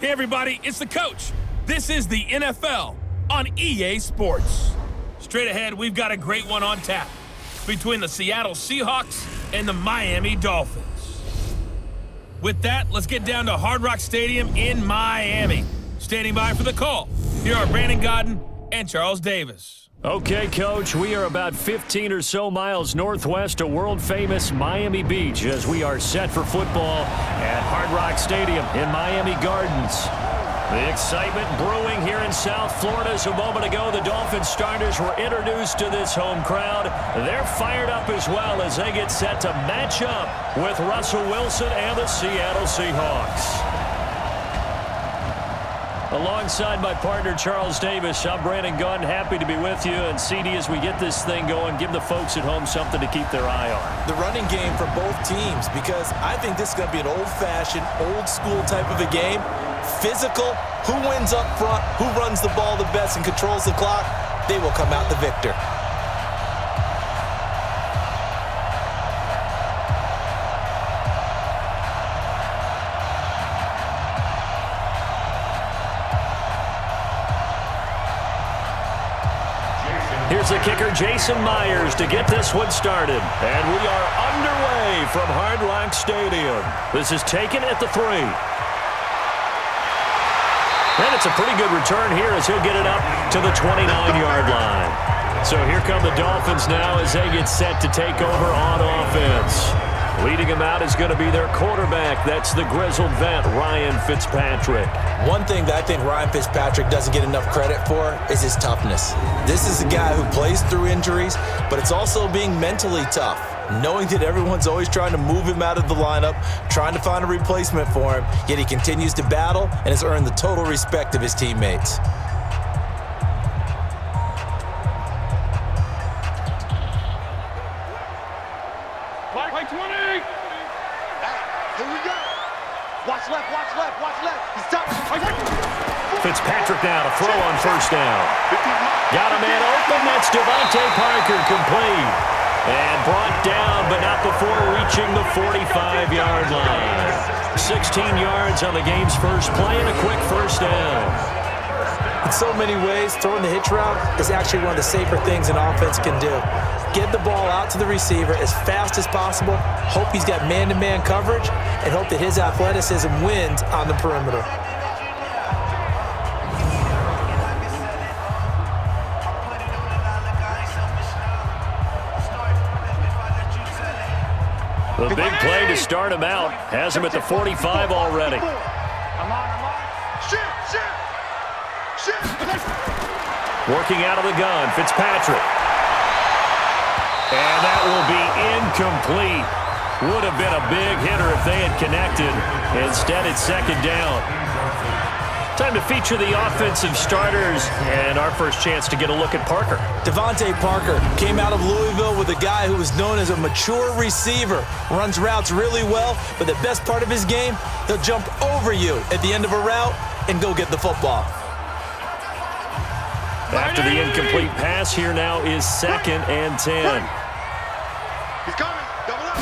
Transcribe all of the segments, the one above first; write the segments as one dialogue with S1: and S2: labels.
S1: Hey everybody, it's the coach. This is the NFL on EA Sports. Straight ahead, we've got a great one on tap between the Seattle Seahawks and the Miami Dolphins. With that, let's get down to Hard Rock Stadium in Miami. Standing by for the call, here are Brandon Godden and Charles Davis.
S2: Okay, Coach, we are about 15 or so miles northwest of world-famous Miami Beach as we are set for football at Hard Rock Stadium in Miami Gardens. The excitement brewing here in South Florida. As a moment ago, the Dolphins starters were introduced to this home crowd. They're fired up as well as they get set to match up with Russell Wilson and the Seattle Seahawks. Alongside my partner, Charles Davis, I'm Brandon Gunn. Happy to be with you. And CD, as we get this thing going, give the folks at home something to keep their eye on.
S3: The running game for both teams, because I think this is going to be an old-fashioned, old-school type of a game. Physical, who wins up front, who runs the ball the best and controls the clock, they will come out the victor.
S2: Here's the kicker, Jason Myers, to get this one started. And we are underway from Hard Rock Stadium. This is taken at the 3. And it's a pretty good return here as he'll get it up to the 29-yard line. So here come the Dolphins now as they get set to take over on offense. Leading them out is going to be their quarterback. That's the grizzled vet, Ryan Fitzpatrick.
S3: One thing that I think Ryan Fitzpatrick doesn't get enough credit for is his toughness. This is a guy who plays through injuries, but it's also being mentally tough. Knowing that everyone's always trying to move him out of the lineup, trying to find a replacement for him, yet he continues to battle and has earned the total respect of his teammates.
S4: Play 20! Here we go! Watch left, watch left, watch left! He's top!
S2: Fitzpatrick now to throw on first down. Got a man open, that's Devontae Parker, complete. And brought down, but not before reaching the 45-yard line. 16 yards on the game's first play and a quick first down.
S3: In so many ways, throwing the hitch route is actually one of the safer things an offense can do. Get the ball out to the receiver as fast as possible, hope he's got man-to-man coverage, and hope that his athleticism wins on the perimeter.
S2: The big play to start him out has him at the 45 already. Working out of the gun, Fitzpatrick. And that will be incomplete. Would have been a big hitter if they had connected. Instead, it's second down. Time to feature the offensive starters, and our first chance to get a look at Parker.
S3: Devontae Parker came out of Louisville with a guy who was known as a mature receiver. Runs routes really well, but the best part of his game, he'll jump over you at the end of a route and go get the football.
S2: After the incomplete pass, here now is 2nd and 10.
S4: He's coming! Double up!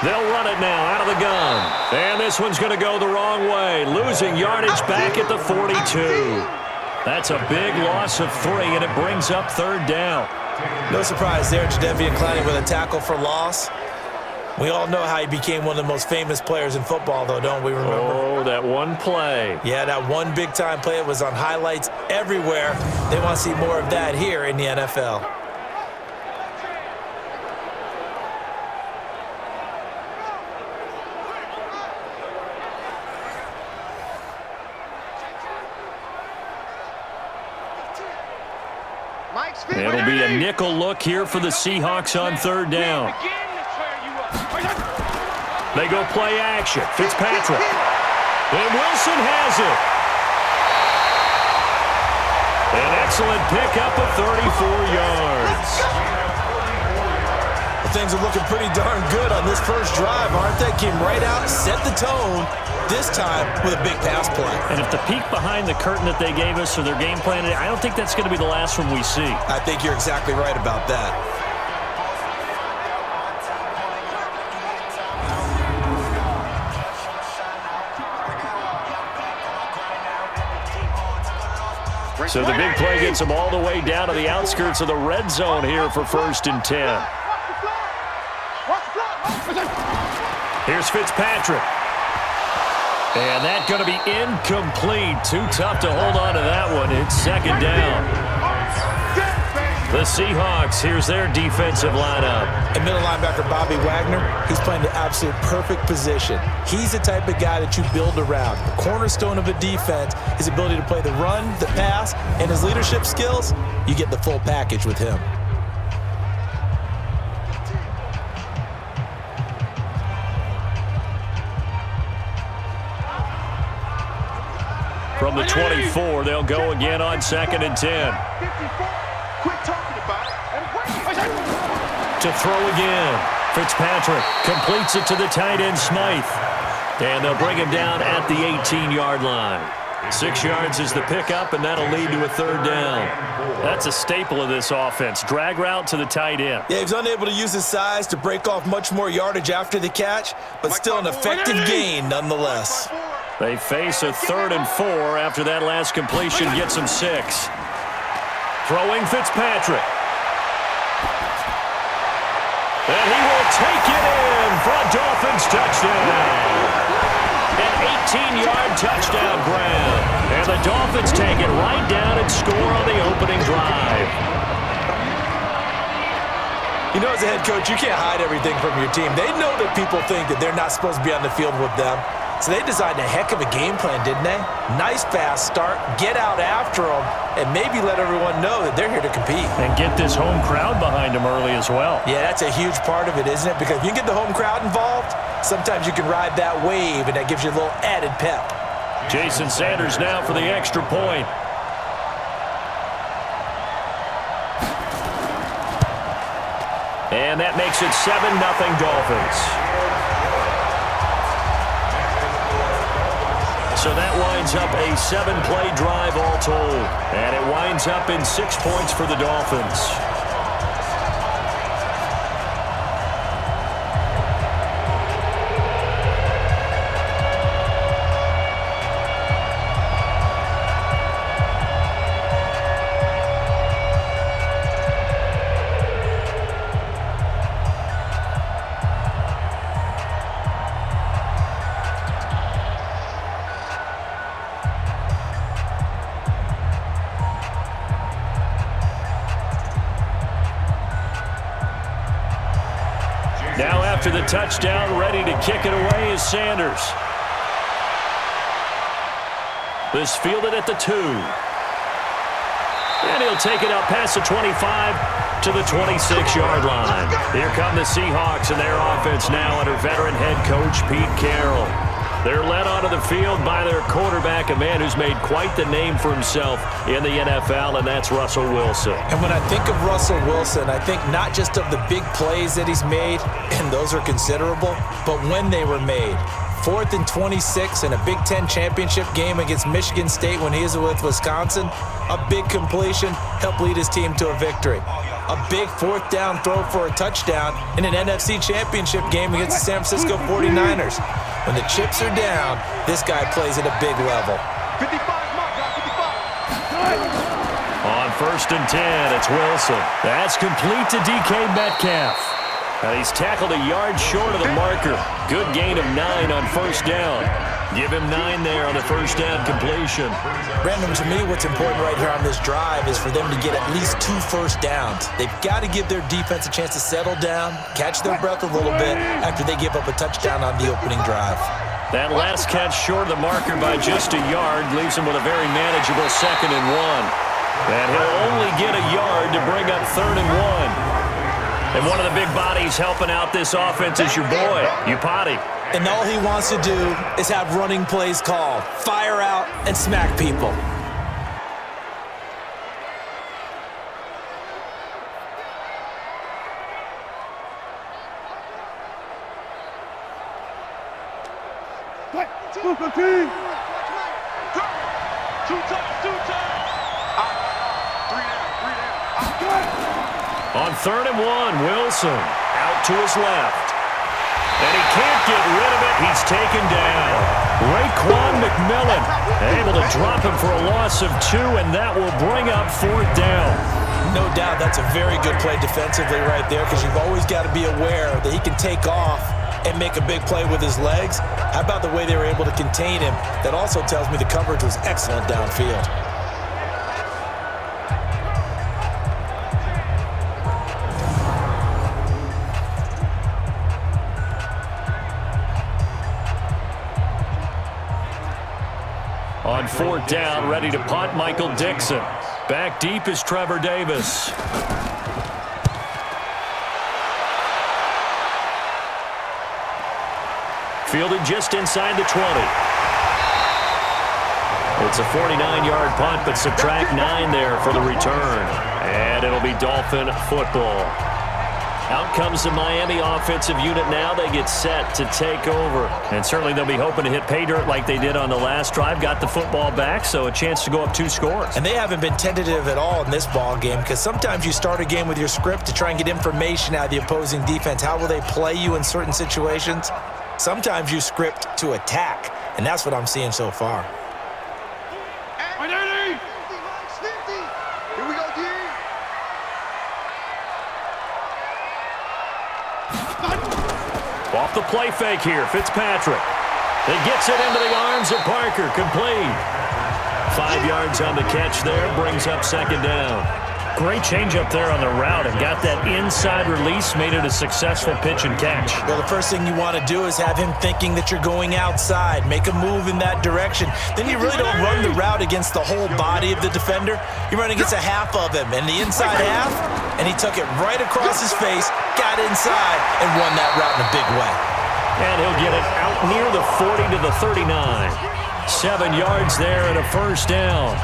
S2: They'll run it now out of the gun. And this one's going to go the wrong way. Losing yardage back at the 42. That's a big loss of 3, and it brings up 3rd down.
S3: No surprise there, Jadeveon Clowney with a tackle for loss. We all know how he became one of the most famous players in football, though, don't we remember?
S2: Oh, that one play.
S3: Yeah, that one big-time play. It was on highlights everywhere. They want to see more of that here in the NFL.
S2: It'll be a nickel look here for the Seahawks on 3rd down. They go play action. Fitzpatrick. And Wilson has it. An excellent pickup of 34 yards.
S3: Well, things are looking pretty darn good on this first drive, aren't they? Came right out, set the tone, this time with a big pass play.
S2: And if the peek behind the curtain that they gave us or their game plan, I don't think that's going to be the last one we see.
S3: I think you're exactly right about that.
S2: So the big play gets them all the way down to the outskirts of the red zone here for 1st and 10. Here's Fitzpatrick. And that's going to be incomplete. Too tough to hold on to that one. It's 2nd down. The Seahawks, here's their defensive lineup.
S3: And middle linebacker Bobby Wagner, he's playing the absolute perfect position. He's the type of guy that you build around. The cornerstone of a defense, his ability to play the run, the pass, and his leadership skills, you get the full package with him.
S2: From the 24, they'll go again on 2nd and 10. To throw again. Fitzpatrick completes it to the tight end, Smythe. And they'll bring him down at the 18-yard line. 6 yards is the pickup, and that'll lead to a 3rd down. That's a staple of this offense. Drag route to the tight end.
S3: Yeah, he's unable to use his size to break off much more yardage after the catch, but still an effective gain nonetheless.
S2: They face a 3rd and 4 after that last completion gets them 6. Throwing Fitzpatrick. And he will take it in for a Dolphins touchdown. An 18-yard touchdown grab. And the Dolphins take it right down and score on the opening drive.
S3: You know, as a head coach, you can't hide everything from your team. They know that people think that they're not supposed to be on the field with them. So they designed a heck of a game plan, didn't they? Nice fast start, get out after them, and maybe let everyone know that they're here to compete.
S2: And get this home crowd behind them early as well.
S3: Yeah, that's a huge part of it, isn't it? Because if you get the home crowd involved, sometimes you can ride that wave, and that gives you a little added pep.
S2: Jason Sanders now for the extra point. And that makes it 7-0 Dolphins. So that winds up a 7-play drive all told. And it winds up in 6 points for the Dolphins. Now after the touchdown, ready to kick it away is Sanders. This fielded at the 2. And he'll take it up past the 25 to the 26-yard line. Here come the Seahawks and their offense now under veteran head coach Pete Carroll. They're led onto the field by their quarterback, a man who's made quite the name for himself in the NFL, and that's Russell Wilson.
S3: And when I think of Russell Wilson, I think not just of the big plays that he's made, and those are considerable, but when they were made. 4th and 26 in a Big Ten championship game against Michigan State when he was with Wisconsin. A big completion helped lead his team to a victory. A big 4th down throw for a touchdown in an NFC championship game against the San Francisco 49ers. When the chips are down, this guy plays at a big level.
S4: 55, mark, 55.
S2: On 1st and 10, it's Wilson. That's complete to DK Metcalf. And he's tackled a yard short of the marker. Good gain of 9 on 1st down. Give him 9 there on the 1st down completion.
S3: Brandon, to me, what's important right here on this drive is for them to get at least 2 first downs. They've got to give their defense a chance to settle down, catch their breath a little bit after they give up a touchdown on the opening drive.
S2: That last catch short of the marker by just a yard leaves him with a very manageable 2nd and 1. And he'll only get a yard to bring up 3rd and 1. And one of the big bodies helping out this offense is your boy, Upati.
S3: And all he wants to do is have running plays called. Fire out and smack people.
S2: On 3rd and 1, Wilson out to his left. And he can't get rid of it. He's taken down. Raekwon McMillan able to drop him for a loss of 2, and that will bring up 4th down.
S3: No doubt that's a very good play defensively right there, because you've always got to be aware that he can take off and make a big play with his legs. How about the way they were able to contain him? That also tells me the coverage was excellent downfield.
S2: On 4th down, ready to punt, Michael Dixon. Back deep is Trevor Davis. Fielded just inside the 20. It's a 49-yard punt, but subtract 9 there for the return. And it'll be Dolphin football. Out comes the Miami offensive unit now. They get set to take over. And certainly they'll be hoping to hit pay dirt like they did on the last drive. Got the football back, so a chance to go up 2 scores.
S3: And they haven't been tentative at all in this ball game, because sometimes you start a game with your script to try and get information out of the opposing defense. How will they play you in certain situations? Sometimes you script to attack, and that's what I'm seeing so far.
S4: Here we go, D.
S2: Off the play fake here, Fitzpatrick. He gets it into the arms of Parker, complete. 5 yards on the catch there, brings up 2nd down.
S5: Great change up there on the route and got that inside release, made it a successful pitch and catch.
S3: Well, the first thing you want to do is have him thinking that you're going outside, make a move in that direction. Then you really don't run the route against the whole body of the defender. You run against a half of him, and the inside half, and he took it right across his face, got inside, and won that route in a big way.
S2: And he'll get it out near the 40 to the 39. 7 yards there and a 1st down.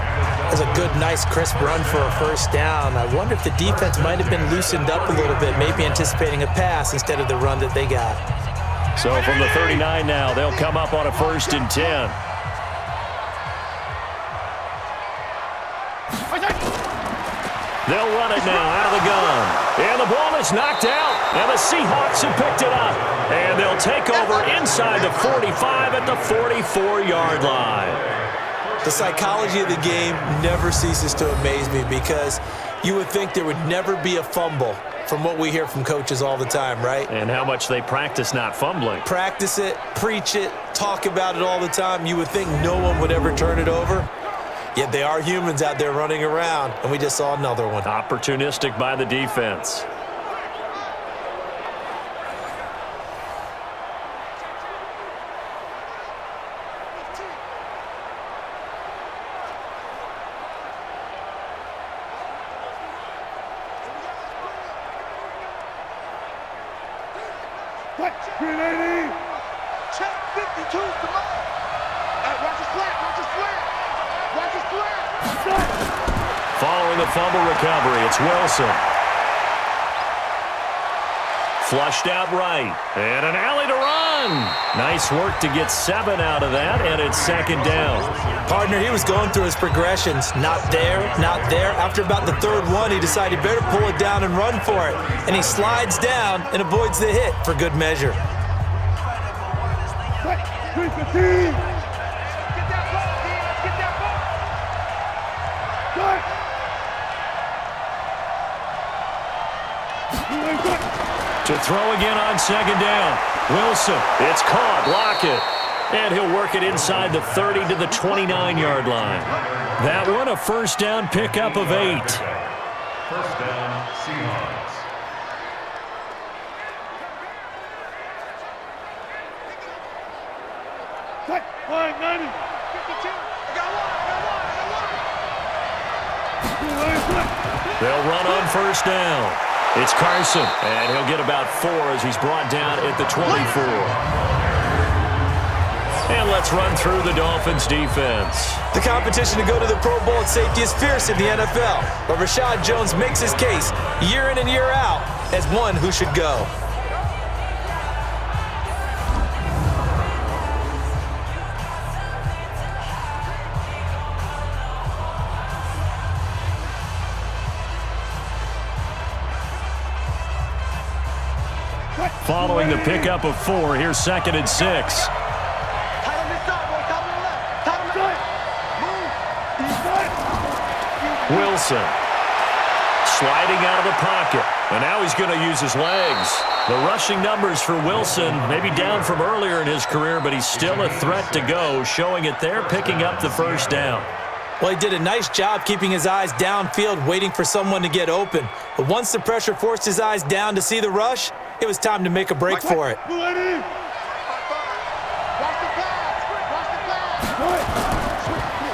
S3: That's a good, nice, crisp run for a 1st down. I wonder if the defense might have been loosened up a little bit, maybe anticipating a pass instead of the run that they got.
S2: So from the 39 now, they'll come up on a 1st and 10. They'll run it now out of the gun. And the ball is knocked out. And the Seahawks have picked it up. And they'll take over inside the 45 at the 44-yard line.
S3: The psychology of the game never ceases to amaze me, because you would think there would never be a fumble from what we hear from coaches all the time, right?
S2: And how much they practice not fumbling.
S3: Practice it, preach it, talk about it all the time. You would think no one would ever turn it over. Yet they are humans out there running around, and we just saw another one.
S2: Opportunistic by the defense.
S4: Check 52's the mark. Watch his flat, watch his flat. Watch his flat.
S2: Following the fumble recovery, it's Wilson. Flushed out right. And an alley to run. Nice work to get 7 out of that, and it's 2nd down.
S3: Partner, he was going through his progressions. Not there, not there. After about the 3rd one, he decided he better pull it down and run for it. And he slides down and avoids the hit for good measure.
S2: To throw again on 2nd down. Wilson, it's caught, Lockett. And he'll work it inside the 30 to the 29-yard line. That one, a 1st down pickup of 8.
S6: 1st down, Seahawks.
S2: They'll run on 1st down. It's Carson, and he'll get about 4 as he's brought down at the 24. And let's run through the Dolphins' defense.
S3: The competition to go to the Pro Bowl at safety is fierce in the NFL, but Rashad Jones makes his case year in and year out as one who should go.
S2: following the pickup of 4. Here's 2nd and 6.
S4: Tight on this side, boy. Tight on the left. Tight on the left. Move.
S2: Wilson sliding out of the pocket. And now he's going to use his legs. The rushing numbers for Wilson, maybe down from earlier in his career, but he's still a threat to go, showing it there, picking up the first down.
S3: Well, he did a nice job keeping his eyes downfield, waiting for someone to get open. But once the pressure forced his eyes down to see the rush, it was time to make a break for it.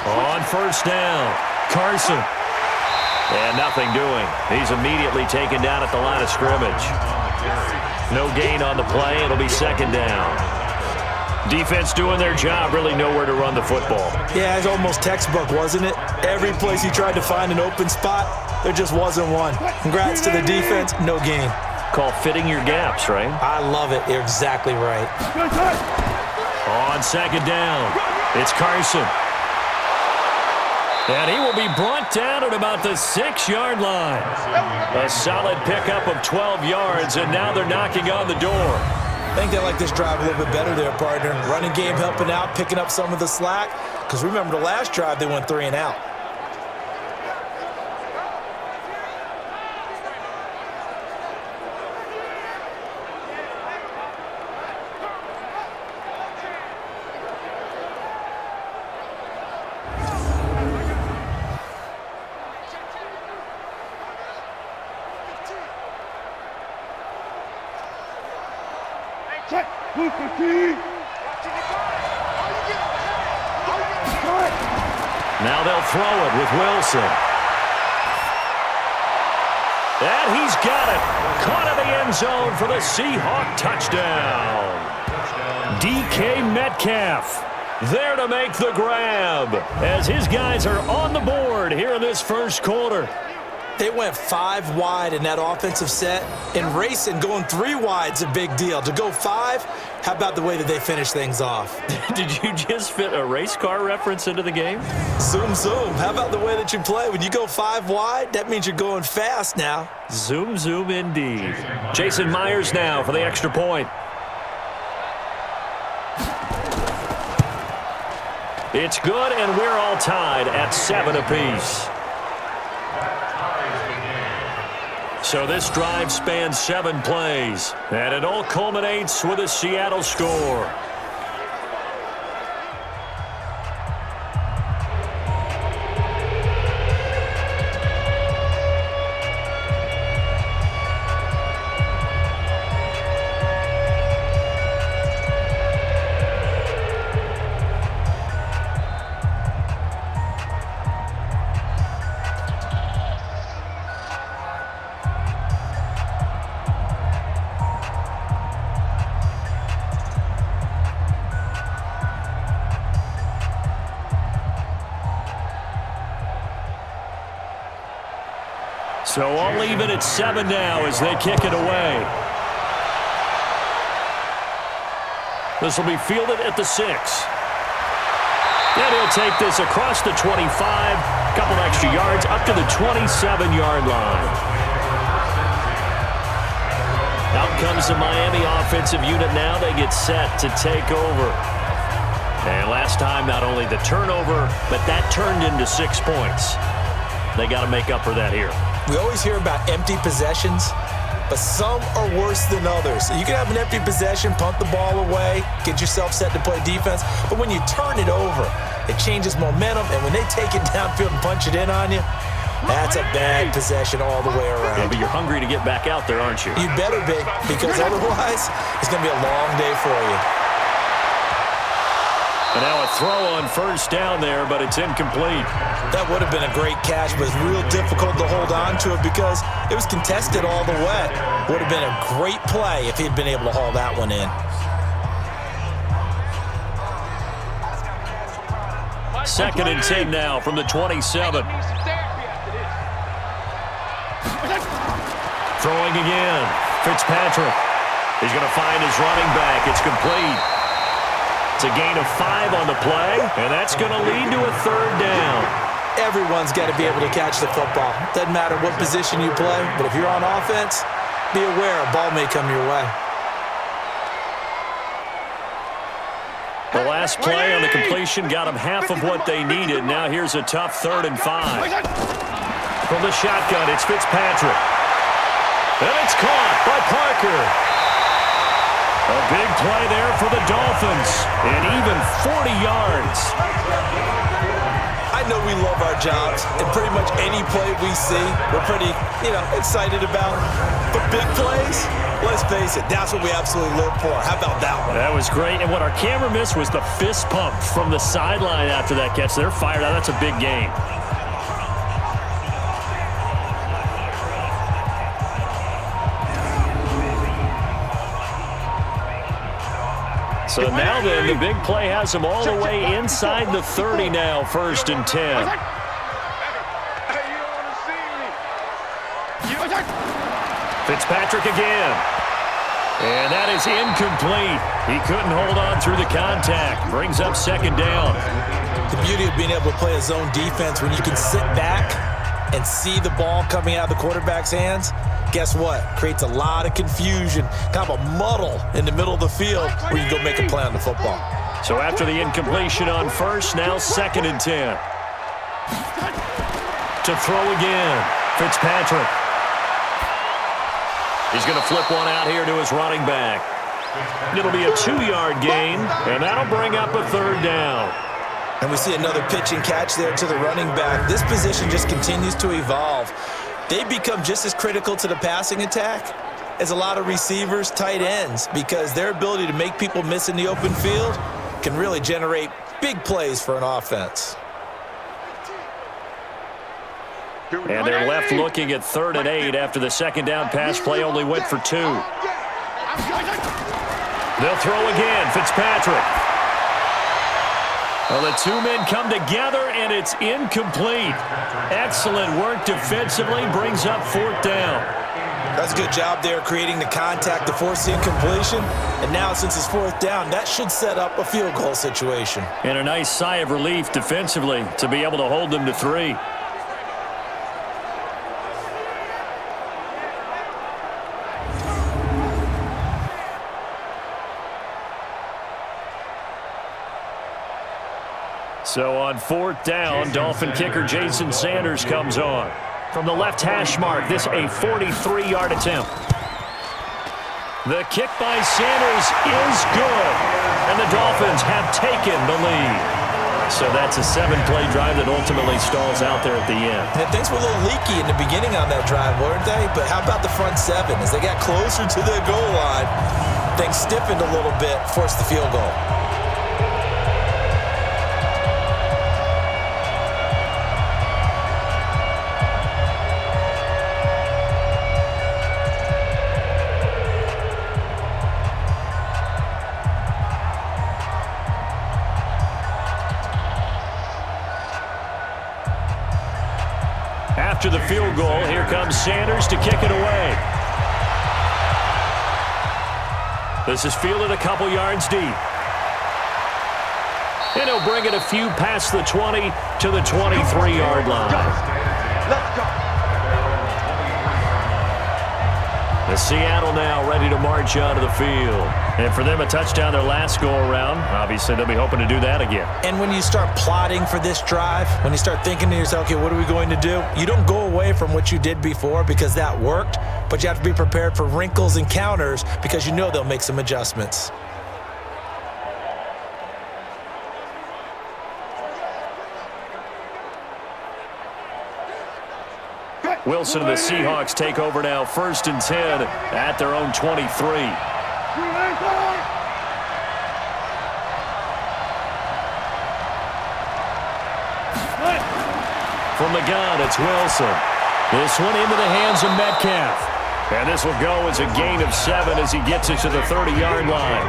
S2: On first down, Carson. And nothing doing. He's immediately taken down at the line of scrimmage. No gain on the play. It'll be 2nd down. Defense doing their job, really nowhere to run the football.
S3: Yeah, it's almost textbook, wasn't it? Every place he tried to find an open spot, there just wasn't one. Congrats to the defense, no gain.
S2: Called fitting your gaps, right?
S3: I love it. You're exactly right.
S2: On 2nd down, it's Carson. And he will be brought down at about the 6-yard line. A solid pickup of 12 yards, and now they're knocking on the door.
S3: I think they like this drive a little bit better there, partner. Running game helping out, picking up some of the slack. Because remember the last drive, they went 3 and out.
S2: Now they'll throw it with Wilson. And he's got it. Caught in the end zone for the Seahawks touchdown. DK Metcalf there to make the grab as his guys are on the board here in this first quarter.
S3: They went 5 wide in that offensive set, and racing going 3 wide's a big deal. To go 5, how about the way that they finish things off?
S2: Did you just fit a race car reference into the game?
S3: Zoom, zoom. How about the way that you play? When you go 5 wide, that means you're going fast now.
S2: Zoom, zoom indeed. Jason Myers now for the extra point. It's good, and we're all tied at 7 apiece. So this drive spans 7 plays, and it all culminates with a Seattle score. So I'll leave it at 7 now as they kick it away. This will be fielded at the 6. And he'll take this across the 25, a couple extra yards, up to the 27-yard line. Out comes the Miami offensive unit now. They get set to take over. And last time, not only the turnover, but that turned into 6 points. They got to make up for that here.
S3: We always hear about empty possessions, but some are worse than others. You can have an empty possession, punt the ball away, get yourself set to play defense, but when you turn it over, it changes momentum, and when they take it downfield and punch it in on you, that's a bad possession all the way around.
S2: Yeah, but you're hungry to get back out there, aren't you?
S3: You better be, because otherwise, it's going to be a long day for you.
S2: And now a throw on first down there, but it's incomplete.
S3: That would have been a great catch, but it's real difficult to hold on to it because it was contested all the way. Would have been a great play if he'd been able to haul that one in.
S2: Second and 10 now from the 27. Throwing again. Fitzpatrick. He's going to find his running back. It's complete. It's a gain of 5 on the play, and that's going to lead to a 3rd down.
S3: Everyone's got to be able to catch the football. Doesn't matter what position you play, but if you're on offense, be aware a ball may come your way.
S2: The last play on the completion got them half of what they needed. Now here's a tough 3rd and 5. From the shotgun, it's Fitzpatrick. And it's caught by Parker. A big play there for the Dolphins. And even 40 yards.
S3: I know we love our jobs, and pretty much any play we see, we're pretty, excited about. But big plays, let's face it, that's what we absolutely live for. How about that one?
S2: That was great. And what our camera missed was the fist pump from the sideline after that catch. They're fired out. That's a big game. So now then, the big play has them all the way inside the 30 now, 1st and 10. Fitzpatrick again. And that is incomplete. He couldn't hold on through the contact. Brings up 2nd down.
S3: The beauty of being able to play a zone defense when you can sit back and see the ball coming out of the quarterback's hands, guess what? Creates a lot of confusion, kind of a muddle in the middle of the field where you can go make a play on the football.
S2: So after the incompletion on 1st, now 2nd and 10. To throw again, Fitzpatrick. He's going to flip one out here to his running back. It'll be a 2-yard gain, and that'll bring up a 3rd down.
S3: And we see another pitch and catch there to the running back. This position just continues to evolve. They become just as critical to the passing attack as a lot of receivers, tight ends, because their ability to make people miss in the open field can really generate big plays for an offense.
S2: And they're left looking at 3rd and 8 after the 2nd down pass play only went for 2. They'll throw again, Fitzpatrick. Well, the 2 men come together, and it's incomplete. Excellent work defensively, brings up 4th down.
S3: That's a good job there creating the contact to force the incompletion. And now since it's 4th down, that should set up a field goal situation.
S2: And a nice sigh of relief defensively to be able to hold them to 3. So on 4th down, Dolphin kicker Jason Sanders comes on. From the left hash mark, this a 43-yard attempt. The kick by Sanders is good, and the Dolphins have taken the lead. So that's a 7-play drive that ultimately stalls out there at the end.
S3: And things were a little leaky in the beginning on that drive, weren't they? But how about the front 7? As they got closer to the goal line, things stiffened a little bit, forced the field goal.
S2: After the field goal, here comes Sanders to kick it away. This is fielded a couple yards deep. And he'll bring it a few past the 20 to the 23-yard line.
S4: Let's go.
S2: The Seattle now ready to march onto the field. And for them, a touchdown their last go-around. Obviously, they'll be hoping to do that again.
S3: And when you start plotting for this drive, when you start thinking to yourself, okay, what are we going to do? You don't go away from what you did before because that worked, but you have to be prepared for wrinkles and counters because you know they'll make some adjustments.
S2: Wilson and the Seahawks take over now, 1st and 10 at their own 23. From the gun, it's Wilson. This one into the hands of Metcalf. And this will go as a gain of 7 as he gets it to the 30-yard line.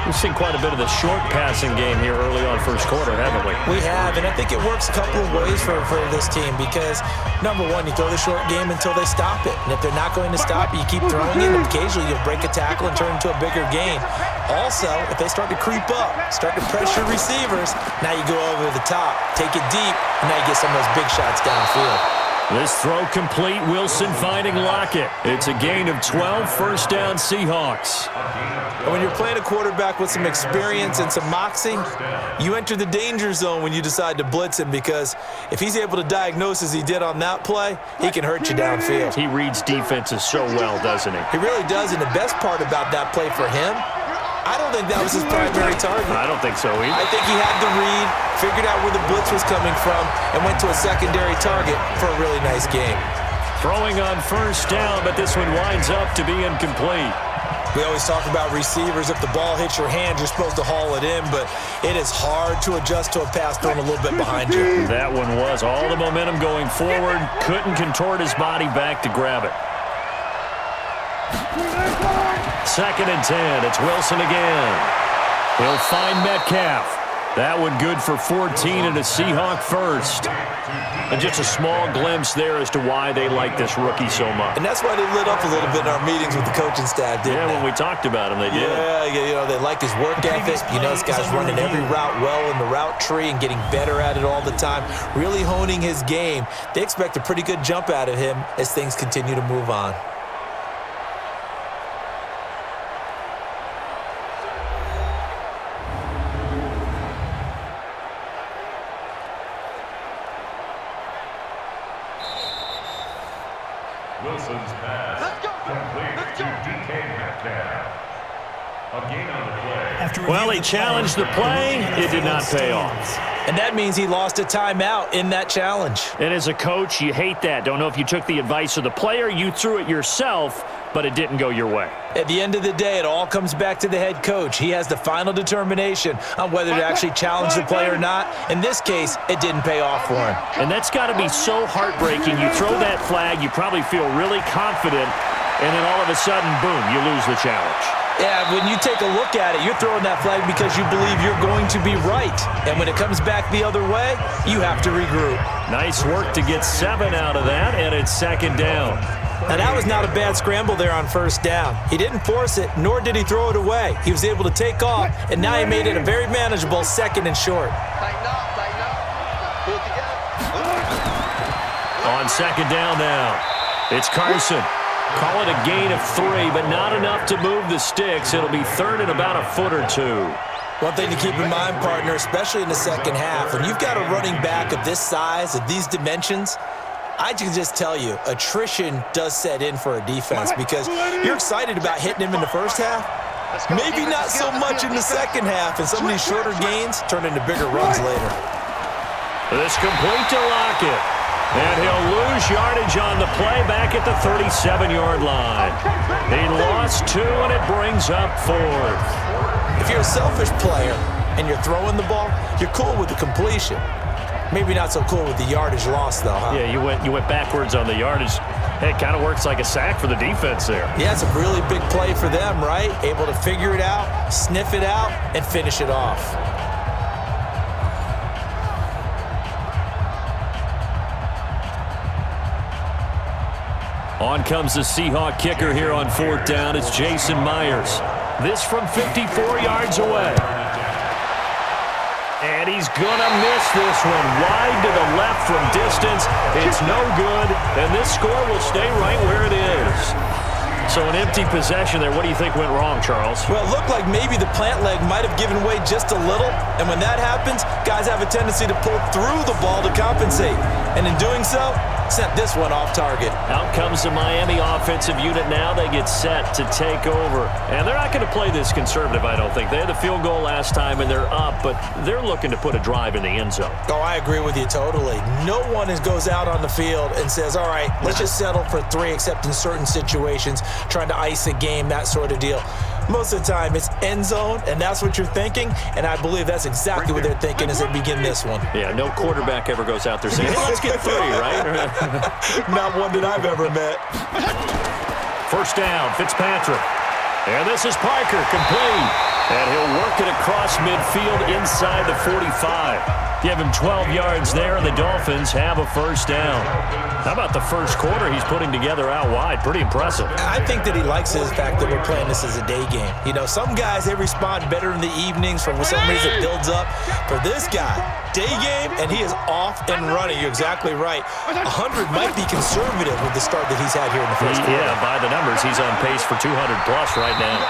S2: We've seen quite a bit of the short passing game here early on first quarter, haven't we?
S3: We have, and I think it works a couple of ways for this team because, number one, you throw the short game until they stop it. And if they're not going to stop it, you keep throwing it, and occasionally you'll break a tackle and turn into a bigger gain. Also, if they start to creep up, start to pressure receivers, now you go over the top, take it deep, and now you get some of those big shots downfield.
S2: This throw complete. Wilson finding Lockett. It's a gain of 12, first down Seahawks.
S3: And when you're playing a quarterback with some experience and some moxie, you enter the danger zone when you decide to blitz him, because if he's able to diagnose as he did on that play, he can hurt you downfield.
S2: He reads defenses so well, doesn't he?
S3: He really does, and the best part about that play for him, I don't think that was his primary target.
S2: I don't think so either.
S3: I think he had the read, figured out where the blitz was coming from, and went to a secondary target for a really nice game.
S2: Throwing on first down, but this one winds up to be incomplete.
S3: We always talk about receivers. If the ball hits your hand, you're supposed to haul it in, but it is hard to adjust to a pass thrown a little bit behind you.
S2: That one was all the momentum going forward. Couldn't contort his body back to grab it. 2nd and 10. It's Wilson again. He'll find Metcalf. That one good for 14 and a Seahawk first. And just a small glimpse there as to why they like this rookie so much.
S3: And that's why they lit up a little bit in our meetings with the coaching staff, didn't they?
S2: Yeah, when we talked about him, they did.
S3: Yeah, they like his work ethic. You know, this guy's running every route well in the route tree and getting better at it all the time, really honing his game. They expect a pretty good jump out of him as things continue to move on.
S6: Wilson's pass. Complete to DK Metcalf. A gain on the play.
S2: Well, he challenged the play. It did not pay off.
S3: And that means he lost a timeout in that challenge.
S2: And as a coach, you hate that. Don't know if you took the advice of the player, you threw it yourself, but it didn't go your way.
S3: At the end of the day, it all comes back to the head coach. He has the final determination on whether to actually challenge the play or not. In this case, it didn't pay off for him.
S2: And that's got to be so heartbreaking. You throw that flag, you probably feel really confident, and then all of a sudden, boom, you lose the challenge.
S3: Yeah, when you take a look at it, you're throwing that flag because you believe you're going to be right. And when it comes back the other way, you have to regroup.
S2: Nice work to get 7 out of that, and it's 2nd down.
S3: Now, that was not a bad scramble there on first down. He didn't force it, nor did he throw it away. He was able to take off, and now he made it a very manageable 2nd and short.
S2: On 2nd down now, it's Carson. Call it a gain of 3, but not enough to move the sticks. It'll be 3rd and about a foot or 2.
S3: One thing to keep in mind, partner, especially in the second half, when you've got a running back of this size, of these dimensions, I can just tell you, attrition does set in for a defense because you're excited about hitting him in the first half. Maybe not so much in the second half, and some of these shorter gains turn into bigger runs later.
S2: This complete to Lockett. And he'll lose yardage on the play back at the 37-yard line. He lost 2, and it brings up 4th.
S3: If you're a selfish player and you're throwing the ball, you're cool with the completion. Maybe not so cool with the yardage loss, though, huh?
S2: Yeah, you went backwards on the yardage. Hey, it kind of works like a sack for the defense there.
S3: Yeah, it's a really big play for them, right? Able to figure it out, sniff it out, and finish it off.
S2: On comes the Seahawk kicker here on 4th down. It's Jason Myers. This from 54 yards away. And he's going to miss this one. Wide to the left from distance. It's no good. And this score will stay right where it is. So an empty possession there. What do you think went wrong, Charles?
S3: Well, it looked like maybe the plant leg might have given way just a little. And when that happens, guys have a tendency to pull through the ball to compensate. And in doing so, sent this one off target.
S2: Out comes the Miami offensive unit now. They get set to take over. And they're not going to play this conservative, I don't think. They had the field goal last time, and they're up, but they're looking to put a drive in the end zone.
S3: Oh, I agree with you totally. No one goes out on the field and says, all right, let's just settle for 3, except in certain situations, trying to ice a game, that sort of deal. Most of the time, it's end zone, and that's what you're thinking, and I believe that's exactly what they're thinking as they begin this one.
S2: Yeah, no quarterback ever goes out there saying, hey, let's get 3, right?
S3: Not one that I've ever met.
S2: First down, Fitzpatrick. And this is Parker, complete. And he'll work it across midfield inside the 45. Give him 12 yards there, and the Dolphins have a first down. How about the first quarter he's putting together out wide? Pretty impressive.
S3: I think that he likes the fact that we're playing this as a day game. You know, some guys, they respond better in the evenings for some reason it builds up. For this guy, day game, and he is off and running. You're exactly right. 100 might be conservative with the start that he's had here in the first quarter.
S2: Yeah, by the numbers, he's on pace for 200-plus right now.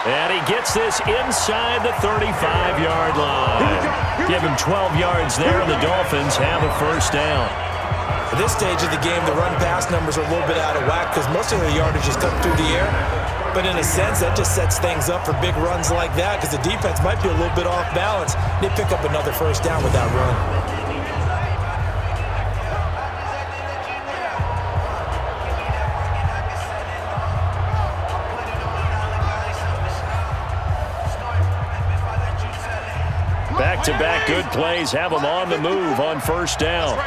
S2: And he gets this inside the 35-yard line. Give him 12 yards there, and the Dolphins have a first down.
S3: At this stage of the game, the run-pass numbers are a little bit out of whack because most of the yardage is come through the air. But in a sense, that just sets things up for big runs like that because the defense might be a little bit off balance. They pick up another first down with that run.
S2: Back-to-back good plays have them on the move on first down.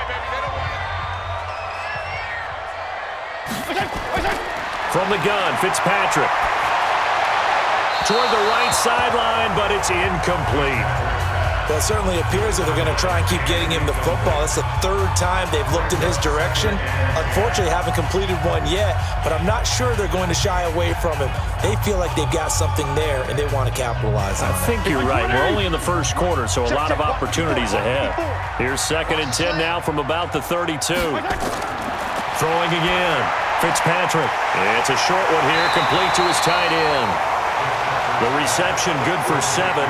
S2: From the gun, Fitzpatrick. Toward the right sideline, but it's incomplete.
S3: Well, it certainly appears that they're going to try and keep getting him the football. That's the third time they've looked in his direction. Unfortunately, haven't completed one yet, but I'm not sure they're going to shy away from him. They feel like they've got something there, and they want to capitalize on it.
S2: I think you're right. We're only in the first quarter, so a lot of opportunities ahead. Here's 2nd and 10 now from about the 32. Throwing again. Fitzpatrick. It's a short one here, complete to his tight end. The reception good for 7.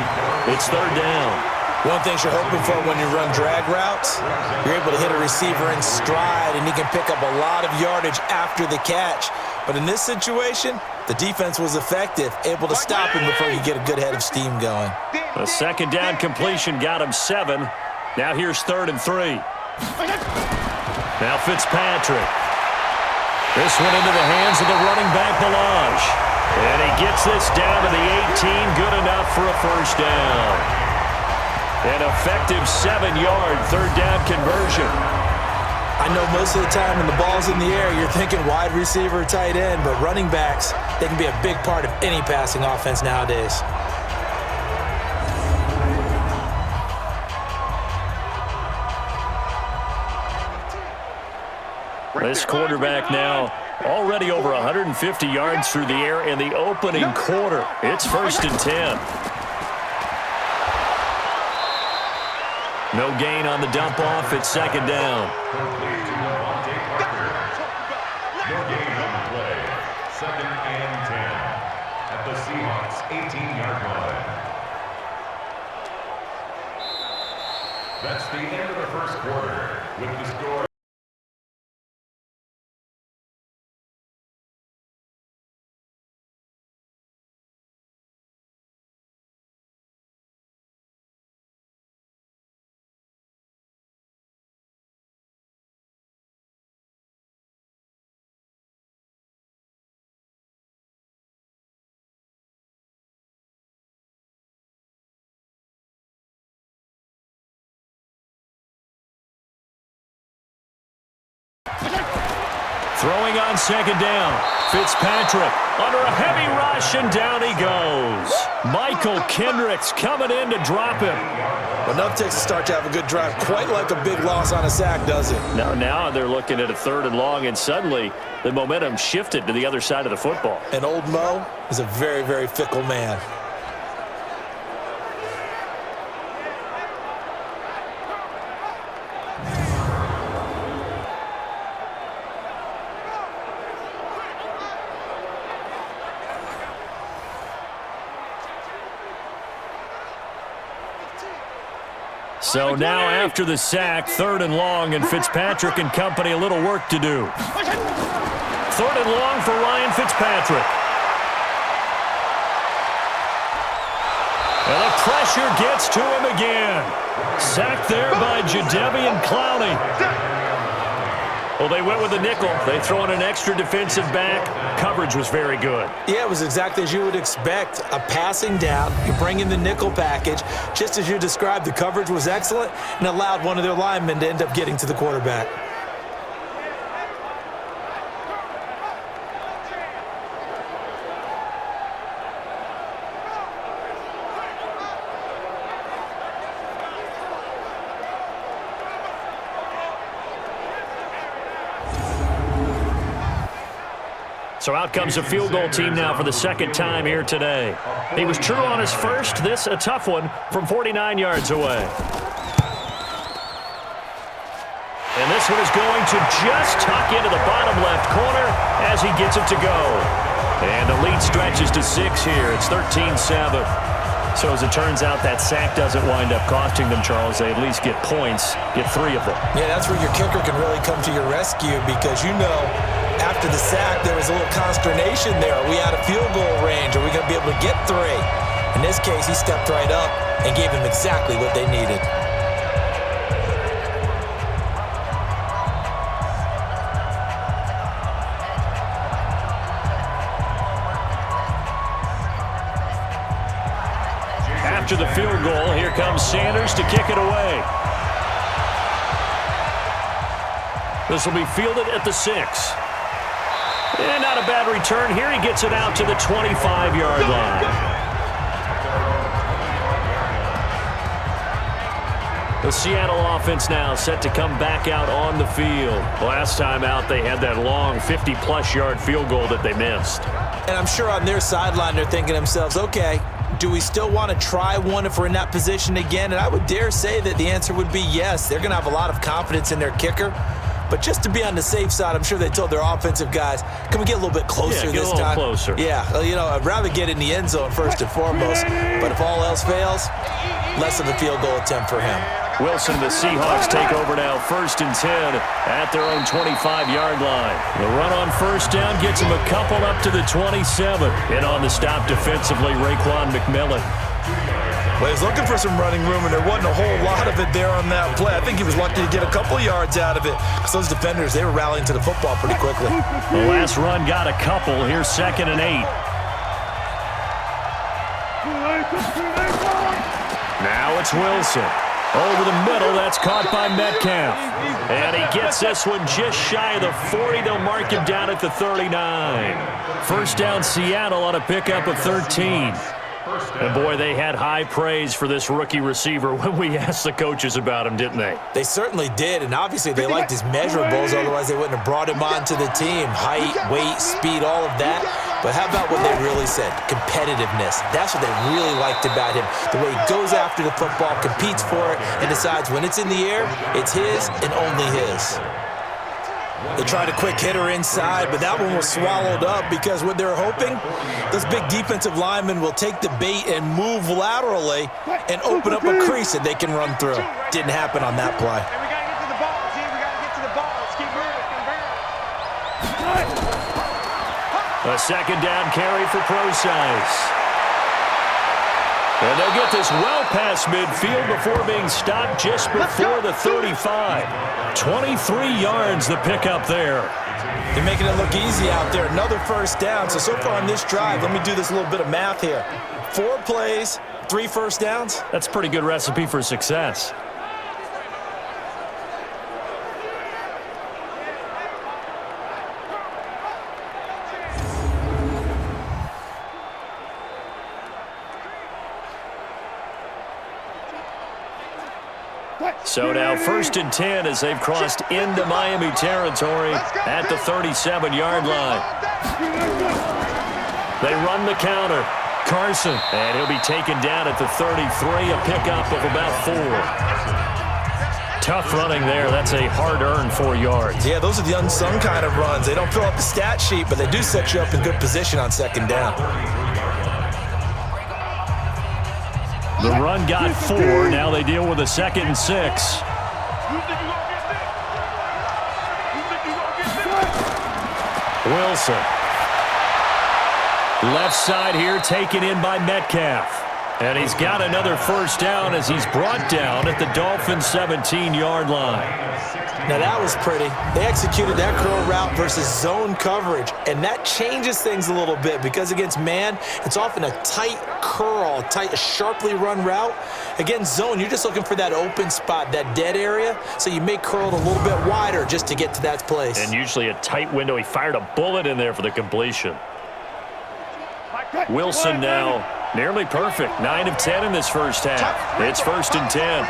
S2: It's 3rd down.
S3: One thing you're hoping for when you run drag routes, you're able to hit a receiver in stride, and he can pick up a lot of yardage after the catch. But in this situation, the defense was effective, able to stop him before you get a good head of steam going.
S2: The 2nd down completion got him 7. Now here's 3rd and 3. Now Fitzpatrick. This one into the hands of the running back, Balaj. And he gets this down to the 18, good enough for a first down. An effective 7-yard 3rd down conversion.
S3: I know most of the time when the ball's in the air, you're thinking wide receiver, tight end, but running backs, they can be a big part of any passing offense nowadays.
S2: This quarterback now already over 150 yards through the air in the opening quarter. It's 1st and 10. No gain on the dump off. It's 2nd down.
S6: No gain on the play. 2nd and 10 at the Seahawks 18-yard line. That's the end of the first quarter with the score.
S2: Throwing on 2nd down. Fitzpatrick under a heavy rush, and down he goes. Michael Kendricks coming in to drop him.
S3: Enough takes to start to have a good drive. Quite like a big loss on a sack, does it?
S2: Now they're looking at a 3rd and long, and suddenly the momentum shifted to the other side of the football.
S3: And old Mo is a very, very fickle man.
S2: So now after the sack, 3rd and long, and Fitzpatrick and company a little work to do. 3rd and long for Ryan Fitzpatrick. And the pressure gets to him again. Sacked there by Jadeveon Clowney. Well, they went with the nickel. They throw in an extra defensive back. Coverage was very good.
S3: Yeah, it was exactly as you would expect. A passing down, you bring in the nickel package. Just as you described, the coverage was excellent and allowed one of their linemen to end up getting to the quarterback.
S2: So out comes the field goal team now for the second time here today. He was true on his first. This a tough one from 49 yards away. And this one is going to just tuck into the bottom left corner as he gets it to go. And the lead stretches to 6 here. It's 13-7. So as it turns out, that sack doesn't wind up costing them, Charles. They at least get points, get 3 of them.
S3: Yeah, that's where your kicker can really come to your rescue because after the sack, there was a little consternation there. Are we out of field goal range? Are we going to be able to get 3? In this case, he stepped right up and gave them exactly what they needed.
S2: After the field goal, here comes Sanders to kick it away. This will be fielded at the 6. And not a bad return here. He gets it out to the 25-yard line. The Seattle offense now set to come back out on the field. Last time out, they had that long 50-plus yard field goal that they missed.
S3: And I'm sure on their sideline, they're thinking to themselves, okay, do we still want to try one if we're in that position again? And I would dare say that the answer would be yes. They're going to have a lot of confidence in their kicker. But just to be on the safe side, I'm sure they told their offensive guys, can we get a little bit closer this time?
S2: Closer.
S3: Yeah, I'd rather get in the end zone first and foremost. But if all else fails, less of a field goal attempt for him.
S2: Wilson and the Seahawks take over now, 1st and 10 at their own 25-yard line. The run on first down gets him a couple up to the 27. And on the stop defensively, Raekwon McMillan.
S3: Well, he was looking for some running room, and there wasn't a whole lot of it there on that play. I think he was lucky to get a couple yards out of it because those defenders, they were rallying to the football pretty quickly.
S2: The last run got a couple. Here's 2nd and 8. Now it's Wilson. Over the middle, that's caught by Metcalf. And he gets this one just shy of the 40. They'll mark him down at the 39. First down, Seattle on a pickup of 13. And, boy, they had high praise for this rookie receiver when we asked the coaches about him, didn't they?
S3: They certainly did, and obviously they liked his measurables, otherwise they wouldn't have brought him onto the team. Height, weight, speed, all of that. But how about what they really said? Competitiveness. That's what they really liked about him. The way he goes after the football, competes for it, and decides when it's in the air, it's his and only his. They tried a quick hitter inside, but that one was swallowed up because what they're hoping, those big defensive linemen will take the bait and move laterally and open up a crease that they can run through. Didn't happen on that play.
S4: And we got to get to the ball, team. We got to get to the ball. Let's keep moving.
S2: A 2nd down carry for Procise. And they'll get this well past midfield before being stopped just before the 35. 23 yards the pickup there.
S3: They're making it look easy out there. Another first down. So far on this drive, let me do this little bit of math here. 4 plays, 3 first downs.
S2: That's a pretty good recipe for success. So now 1st and 10 as they've crossed into Miami territory at the 37-yard line. They run the counter. Carson, and he'll be taken down at the 33, a pickup of about 4. Tough running there. That's a hard-earned 4 yards.
S3: Yeah, those are the unsung kind of runs. They don't fill up the stat sheet, but they do set you up in good position on 2nd down.
S2: The run got 4. Now they deal with a 2nd and 6. Wilson. Left side here taken in by Metcalf. And he's got another first down as he's brought down at the Dolphins' 17-yard line.
S3: Now that was pretty. They executed that curl route versus zone coverage, and that changes things a little bit because against man, it's often a tight curl, a sharply run route. Against zone, you're just looking for that open spot, that dead area, so you may curl it a little bit wider just to get to that place.
S2: And usually a tight window. He fired a bullet in there for the completion. Wilson now nearly perfect. 9 of 10 in this first half. It's 1st and 10.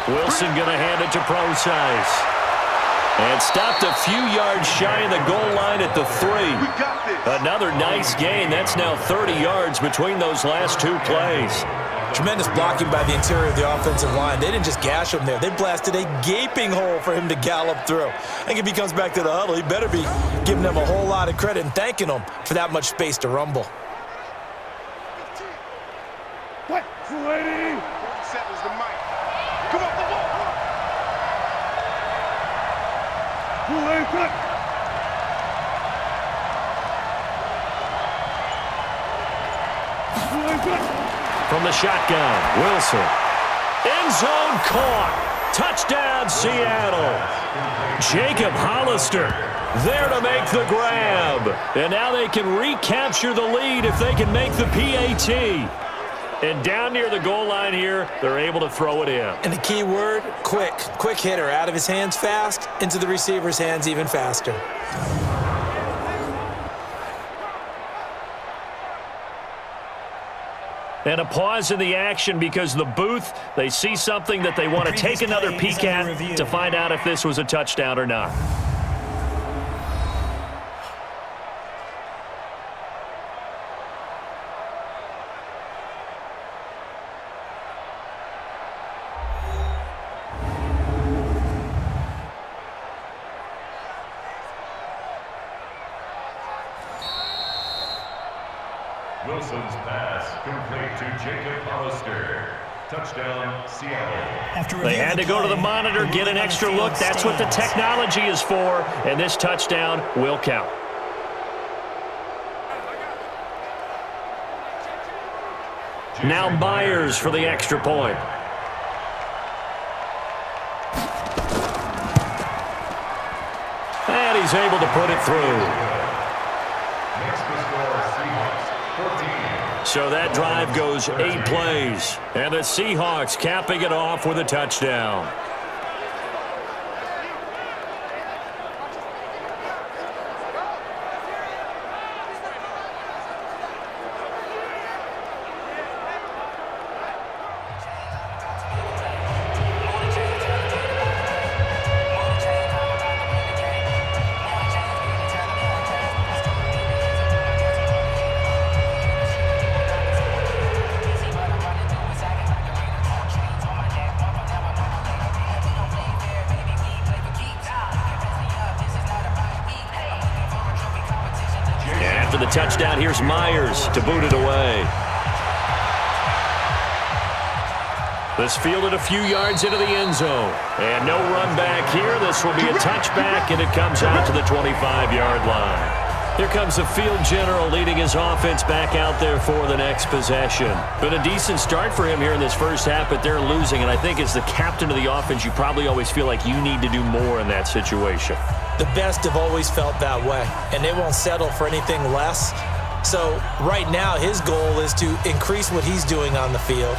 S2: Wilson going to hand it to Procise. And It stopped a few yards shy of the goal line at the 3.
S4: We got this.
S2: Another nice gain. That's now 30 yards between those last two plays.
S3: Tremendous blocking by the interior of the offensive line. They didn't just gash him there. They blasted a gaping hole for him to gallop through. I think if he comes back to the huddle, he better be giving them a whole lot of credit and thanking them for that much space to rumble.
S4: What? 280. 47 is the mic. Come on, come on. 280, cut.
S2: From the shotgun, Wilson. End zone caught. Touchdown, Seattle. Jacob Hollister there to make the grab. And now they can recapture the lead if they can make the PAT. And down near the goal line here, they're able to throw it in.
S3: And the key word, quick. Quick hitter. Out of his hands fast, into the receiver's hands even faster.
S2: And a pause in the action because the booth, they see something that they want to take another peek at to find out if this was a touchdown or not.
S6: Wilson's pass complete to Jacob Hollister. Touchdown, Seattle.
S2: They had to go to the monitor, get an extra look. That's what the technology is for, and this touchdown will count. Now Myers for the extra point. And he's able to put it through.
S6: Next to score, Seahawks, 14.
S2: So that drive goes 8 plays. And the Seahawks capping it off with a touchdown. After the touchdown, here's Myers to boot it away. This fielded a few yards into the end zone. And no run back here. This will be a touchback, and it comes out to the 25-yard line. Here comes the field general leading his offense back out there for the next possession. Been a decent start for him here in this first half, but they're losing. And I think as the captain of the offense, you probably always feel like you need to do more in that situation.
S3: The best have always felt that way, and they won't settle for anything less. So right now, his goal is to increase what he's doing on the field,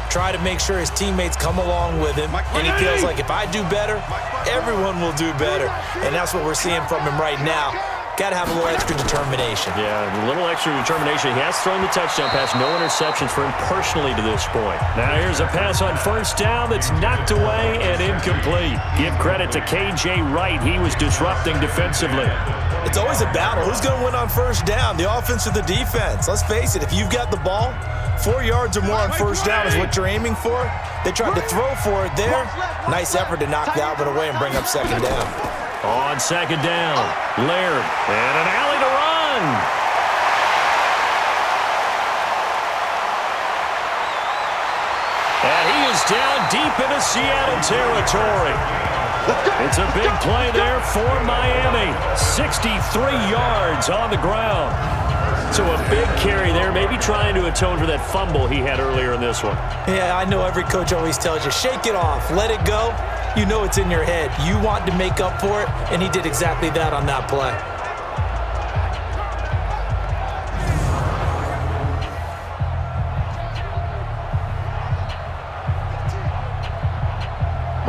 S3: try to make sure his teammates come along with him, and he feels like if I do better, everyone will do better. And that's what we're seeing from him right now. Got to have a little extra determination.
S2: Yeah, a little extra determination. He has thrown the touchdown pass. No interceptions for him personally to this point. Now here's a pass on first down that's knocked away and incomplete. Give credit to K.J. Wright. He was disrupting defensively.
S3: It's always a battle. Who's going to win on first down, the offense or the defense? Let's face it, if you've got the ball, 4 yards or more on first down is what you're aiming for. They tried to throw for it there. Nice effort to knock that one away and bring up second down.
S2: On second down, Laird, and an alley to run. And he is down deep into Seattle territory. It's a big play there for Miami. 63 yards on the ground. So a big carry there, maybe trying to atone for that fumble he had earlier in this one.
S3: Yeah, I know every coach always tells you, shake it off, let it go. You know it's in your head. You want to make up for it, and he did exactly that on that play.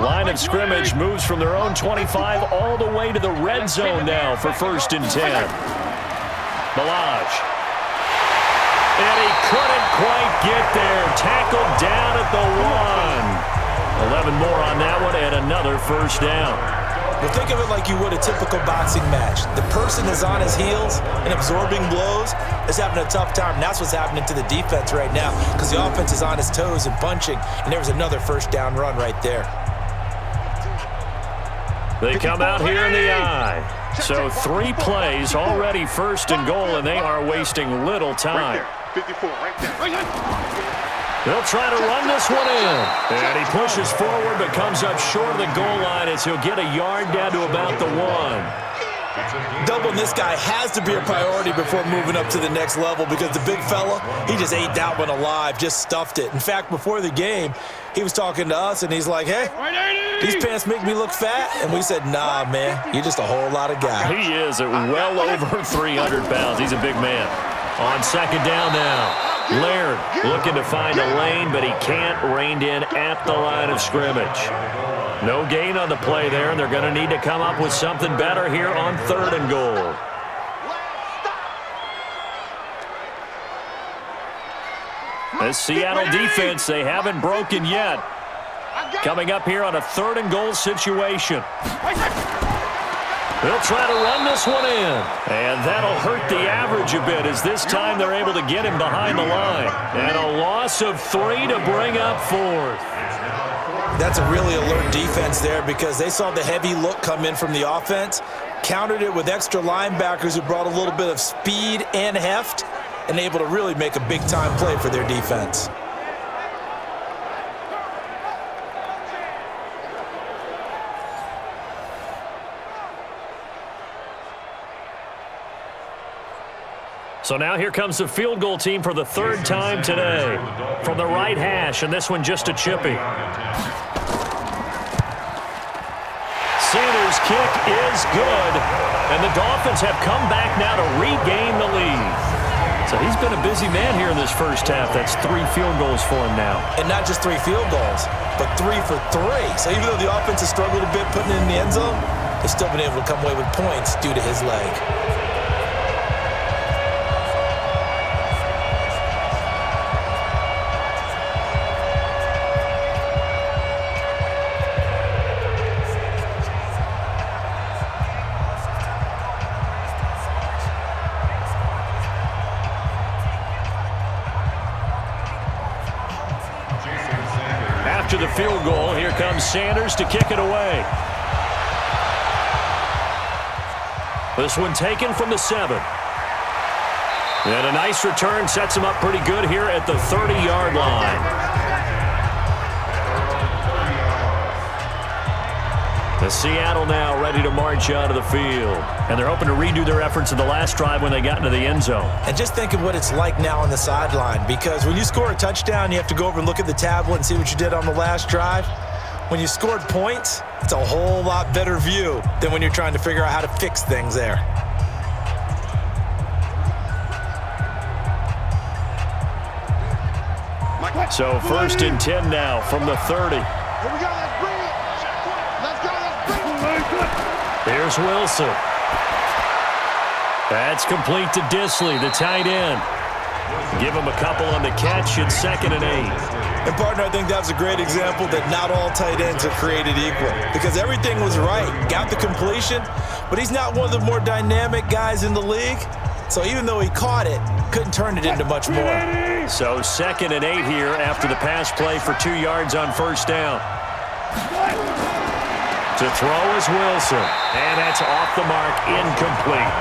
S2: Line of scrimmage moves from their own 25 all the way to the red zone now for 1st and 10. Balaj. And he couldn't quite get there. Tackled down at the 1. 11 more on that one and another first down.
S3: Well, think of it like you would a typical boxing match. The person is on his heels and absorbing blows is having a tough time. And that's what's happening to the defense right now because the offense is on his toes and punching, and there was another first down run right there.
S2: They come out here in the eye. So 3 plays, already 1st and goal, and they are wasting little time.
S4: 54, right there.
S2: They'll try to run this one in. And he pushes forward but comes up short of the goal line as he'll get a yard down to about the 1.
S3: Doubling this guy has to be a priority before moving up to the next level because the big fella, he just ate that one alive, just stuffed it. In fact, before the game, he was talking to us, and he's like, hey, these pants make me look fat? And we said, nah, man, you're just a whole lot of guy.
S2: He is at well over 300 pounds. He's a big man. On 2nd down now. Laird looking to find a lane, but he can't, reined in at the line of scrimmage. No gain on the play there, and they're going to need to come up with something better here on 3rd and goal. This Seattle defense, they haven't broken yet. Coming up here on a 3rd and goal situation. They'll try to run this one in. And that'll hurt the average a bit as this time they're able to get him behind the line. And a loss of 3 to bring up 4th.
S3: That's a really alert defense there because they saw the heavy look come in from the offense, countered it with extra linebackers who brought a little bit of speed and heft, and able to really make a big-time play for their defense.
S2: So now here comes the field goal team for the 3rd time today. From the right hash, and this one just a chippy. Sanders' kick is good, and the Dolphins have come back now to regain the lead. So he's been a busy man here in this first half. That's 3 field goals for him now.
S3: And not just 3 field goals, but 3 for 3. So even though the offense has struggled a bit putting it in the end zone, they've still been able to come away with points due to his leg.
S2: After the field goal, here comes Sanders to kick it away. This one taken from the 7. And a nice return sets him up pretty good here at the 30-yard line. The Seattle now ready to march out of the field. And they're hoping to redo their efforts in the last drive when they got into the end zone.
S3: And just think of what it's like now on the sideline, because when you score a touchdown, you have to go over and look at the tablet and see what you did on the last drive. When you scored points, it's a whole lot better view than when you're trying to figure out how to fix things there.
S2: So 1st and 10 now from the 30.
S4: Here we go, let's bring it. Let's go, let's bring it.
S2: Here's Wilson. That's complete to Disley, the tight end. Give him a couple on the catch at 2nd and 8.
S3: And, partner, I think that was a great example that not all tight ends are created equal because everything was right. Got the completion, but he's not one of the more dynamic guys in the league. So even though he caught it, couldn't turn it into much more.
S2: So 2nd and 8 here after the pass play for 2 yards on 1st down. To throw is Wilson, and that's off the mark, incomplete.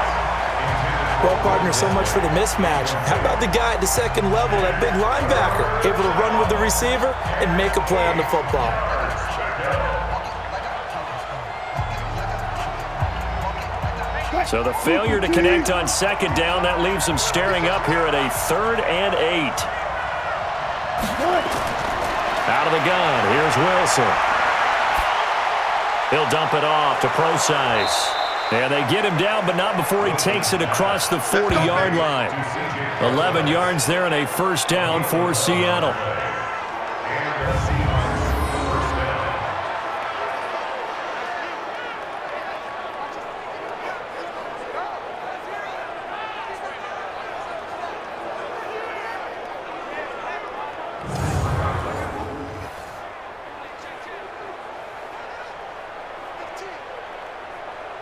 S3: Well, partner, so much for the mismatch. How about the guy at the 2nd level, that big linebacker, able to run with the receiver and make a play on the football?
S2: So the failure to connect on 2nd down, that leaves them staring up here at a 3rd and 8. Out of the gun, here's Wilson. He'll dump it off to Procise. And they get him down, but not before he takes it across the 40-yard line. 11 yards there and a 1st down for Seattle.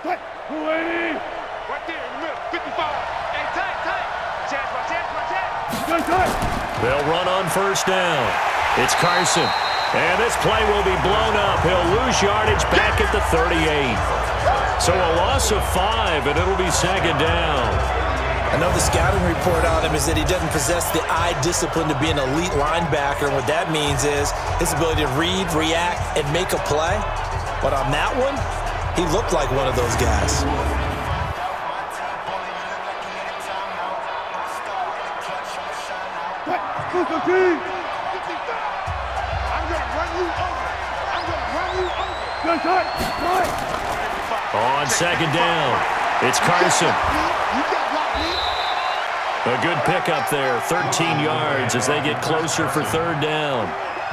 S4: Right there in the middle. 55. Hey, tight. Chance, my chance.
S2: They'll run on first down. It's Carson. And this play will be blown up. He'll lose yardage back at the 38. So a loss of 5, and it'll be second down.
S3: I know the scouting report on him is that he doesn't possess the eye discipline to be an elite linebacker. And what that means is his ability to read, react, and make a play. But on that one, he looked like one of those guys.
S2: On second down, it's Carson. A good pickup there, 13 yards as they get closer for third down.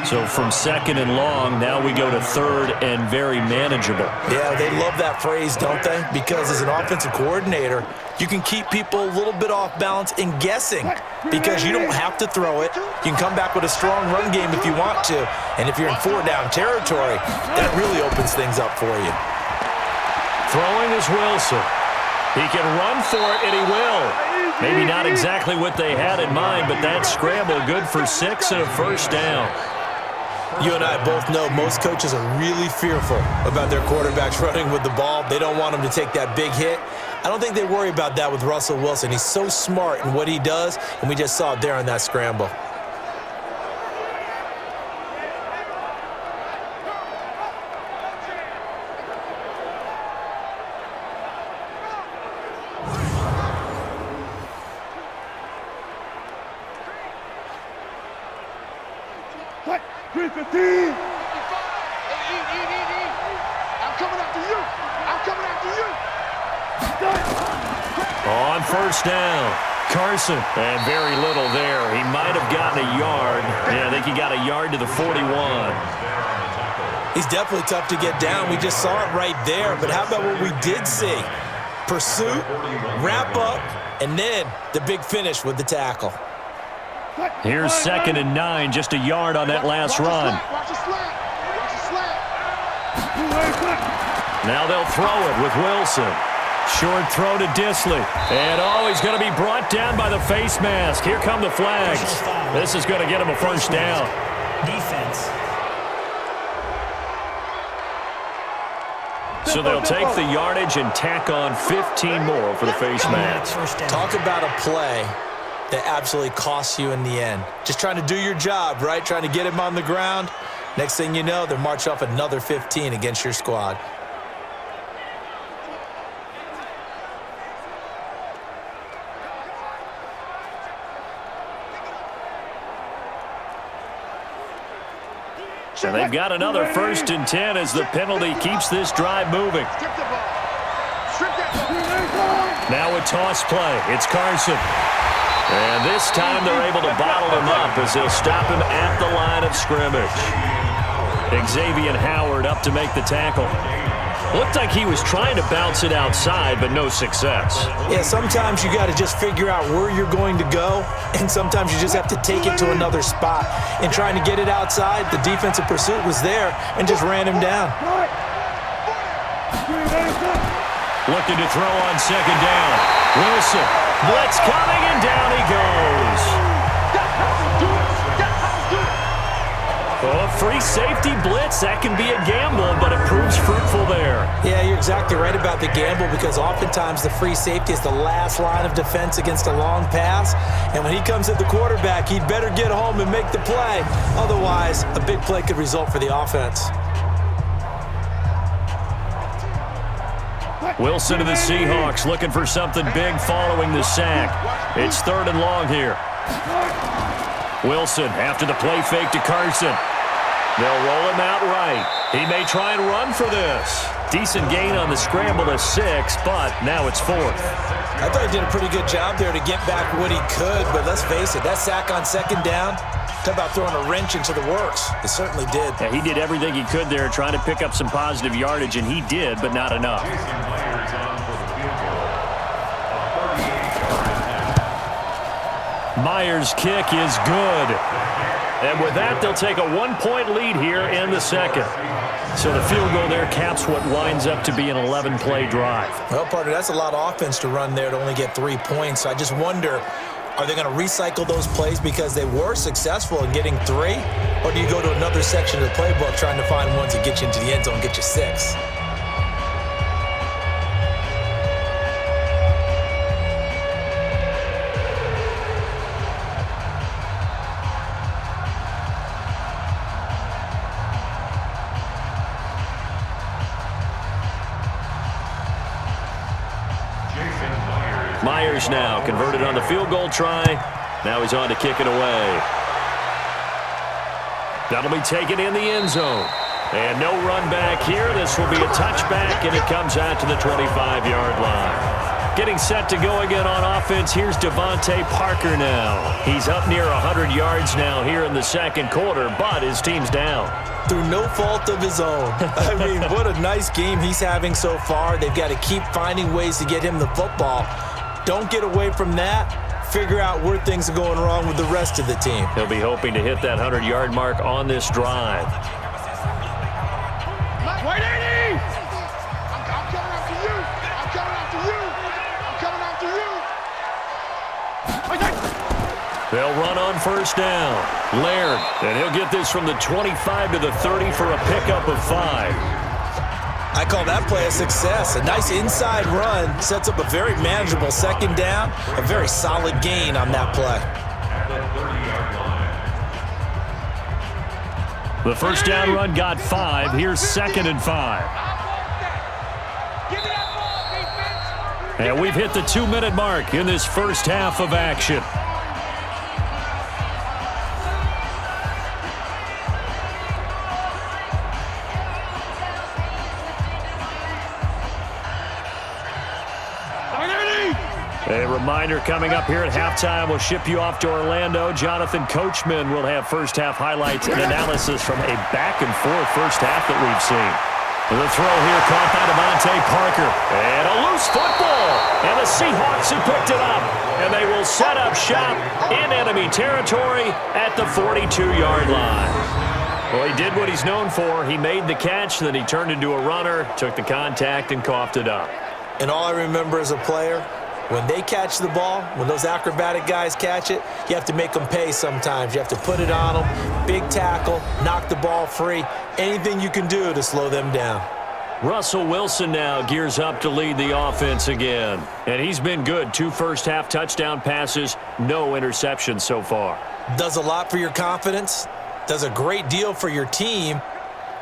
S2: So from second and long, now we go to third and very manageable.
S3: Yeah, they love that phrase, don't they? Because as an offensive coordinator, you can keep people a little bit off balance and guessing because you don't have to throw it. You can come back with a strong run game if you want to. And if you're in 4-down territory, that really opens things up for you.
S2: Throwing is Wilson. He can run for it, and he will. Maybe not exactly what they had in mind, but that scramble good for 6 and a first down.
S3: You and I both know most coaches are really fearful about their quarterbacks running with the ball. They don't want them to take that big hit. I don't think they worry about that with Russell Wilson. He's so smart in what he does, and we just saw it there on that scramble.
S2: On first down, Carson. And very little there. He might have gotten a yard. Yeah, I think he got a yard to the 41.
S3: He's definitely tough to get down. We just saw it right there. But how about what we did see? Pursuit, wrap up, and then the big finish with the tackle.
S2: Here's 2nd and 9, just a yard on that last run. Now they'll throw it with Wilson. Short throw to Disley. And, he's going to be brought down by the face mask. Here come the flags. This is going to get him a first down.
S7: Defense.
S2: So they'll take the yardage and tack on 15 more for the face mask.
S3: Talk about a play that absolutely costs you in the end. Just trying to do your job, right? Trying to get him on the ground. Next thing you know, they'll march off another 15 against your squad.
S2: And they've got another 1st and 10 as the penalty keeps this drive moving. Now a toss play. It's Carson. And this time they're able to bottle him up as they'll stop him at the line of scrimmage. Xavier Howard up to make the tackle. Looked like he was trying to bounce it outside, but no success.
S3: Yeah, sometimes you got to just figure out where you're going to go, and sometimes you just have to take it to another spot. And trying to get it outside, the defensive pursuit was there and just ran him down.
S2: Looking to throw on 2nd down. Wilson, blitz coming, and down he goes. Well, a free safety blitz, that can be a gamble, but it proves fruitful there.
S3: Yeah, you're exactly right about the gamble because oftentimes the free safety is the last line of defense against a long pass. And when he comes at the quarterback, he'd better get home and make the play. Otherwise, a big play could result for the offense.
S2: Wilson to the Seahawks looking for something big following the sack. It's 3rd and long here. Wilson after the play fake to Carson. They'll roll him out right. He may try and run for this. Decent gain on the scramble to 6, but now it's 4th.
S3: I thought he did a pretty good job there to get back what he could, but let's face it, that sack on 2nd down, talk about throwing a wrench into the works. It certainly did.
S2: Yeah, he did everything he could there trying to pick up some positive yardage, and he did, but not enough. Myers' kick is good. And with that, they'll take a 1-point lead here in the 2nd. So the field goal there caps what winds up to be an 11-play drive.
S3: Well, partner, that's a lot of offense to run there to only get 3 points. I just wonder, are they going to recycle those plays because they were successful in getting 3? Or do you go to another section of the playbook trying to find ones that get you into the end zone and get you 6?
S2: Myers now converted on the field goal try. Now he's on to kick it away. That'll be taken in the end zone. And no run back here. This will be a touchback, and it comes out to the 25-yard line. Getting set to go again on offense, here's Devontae Parker now. He's up near 100 yards now here in the second quarter, but his team's down.
S3: Through no fault of his own. I mean, what a nice game he's having so far. They've got to keep finding ways to get him the football. Don't get away from that. Figure out where things are going wrong with the rest of the team.
S2: He'll be hoping to hit that 100-yard mark on this drive.
S4: 180! I'm coming after you! I'm coming after you! I'm coming after you!
S2: They'll run on first down. Laird, and he'll get this from the 25 to the 30 for a pickup of 5.
S3: I call that play a success. A nice inside run sets up a very manageable second down. A very solid gain on that play.
S2: The first down run got 5. Here's 2nd and 5. And we've hit the 2-minute mark in this first half of action. A reminder coming up here at halftime. We'll ship you off to Orlando. Jonathan Coachman will have first-half highlights and analysis from a back-and-forth first half that we've seen. The throw here caught by Devontae Parker. And a loose football. And the Seahawks have picked it up. And they will set up shop in enemy territory at the 42-yard line. Well, he did what he's known for. He made the catch, then he turned into a runner, took the contact, and coughed it up.
S3: And all I remember as a player, when they catch the ball, when those acrobatic guys catch it, you have to make them pay sometimes. You have to put it on them, big tackle, knock the ball free, anything you can do to slow them down.
S2: Russell Wilson now gears up to lead the offense again. And he's been good. 2 first-half touchdown passes, no interceptions so far.
S3: Does a lot for your confidence, does a great deal for your team,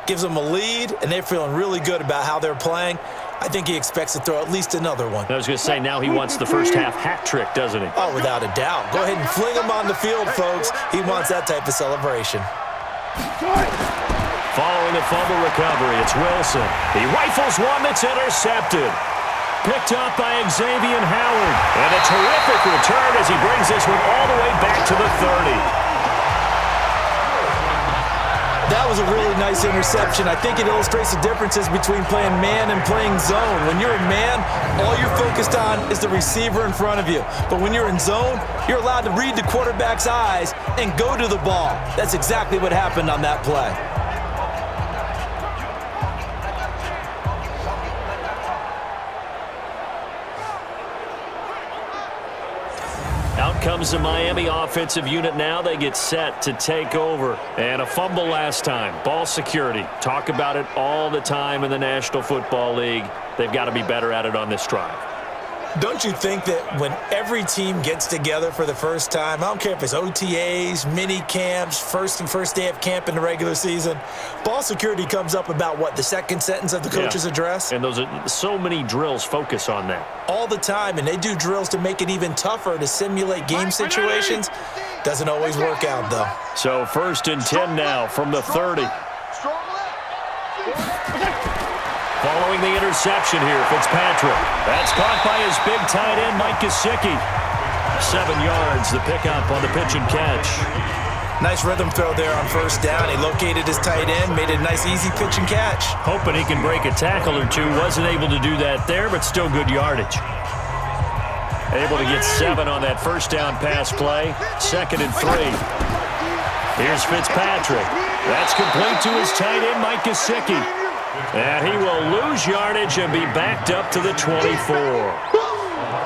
S3: gives them a lead, and they're feeling really good about how they're playing. I think he expects to throw at least another one.
S2: I was going to say, now he wants the first-half hat trick, doesn't he?
S3: Oh, without a doubt. Go ahead and fling him on the field, folks. He wants that type of celebration.
S2: Following the fumble recovery, it's Wilson. He rifles one that's intercepted. Picked up by Xavier Howard. And a terrific return as he brings this one all the way back to the 30.
S3: That was a really nice interception. I think it illustrates the differences between playing man and playing zone. When you're in man, all you're focused on is the receiver in front of you. But when you're in zone, you're allowed to read the quarterback's eyes and go to the ball. That's exactly what happened on that play.
S2: Out comes the Miami offensive unit now. They get set to take over. And a fumble last time. Ball security. Talk about it all the time in the National Football League. They've got to be better at it on this drive.
S3: Don't you think that when every team gets together for the first time, I don't care if it's OTAs, mini camps, first day of camp in the regular season, ball security comes up about what, the second sentence of the coach's address?
S2: And those are so many drills focus on that.
S3: All the time, and they do drills to make it even tougher to simulate game situations. Doesn't always work out, though.
S2: So 1st and 10 now from the 30. Following the interception here, Fitzpatrick. That's caught by his big tight end, Mike Gesicki. 7 yards, the pickup on the pitch and catch.
S3: Nice rhythm throw there on first down. He located his tight end, made a nice easy pitch and catch.
S2: Hoping he can break a tackle or two. Wasn't able to do that there, but still good yardage. Able to get 7 on that first down pass play. 2nd and 3. Here's Fitzpatrick. That's complete to his tight end, Mike Gesicki. And he will lose yardage and be backed up to the 24.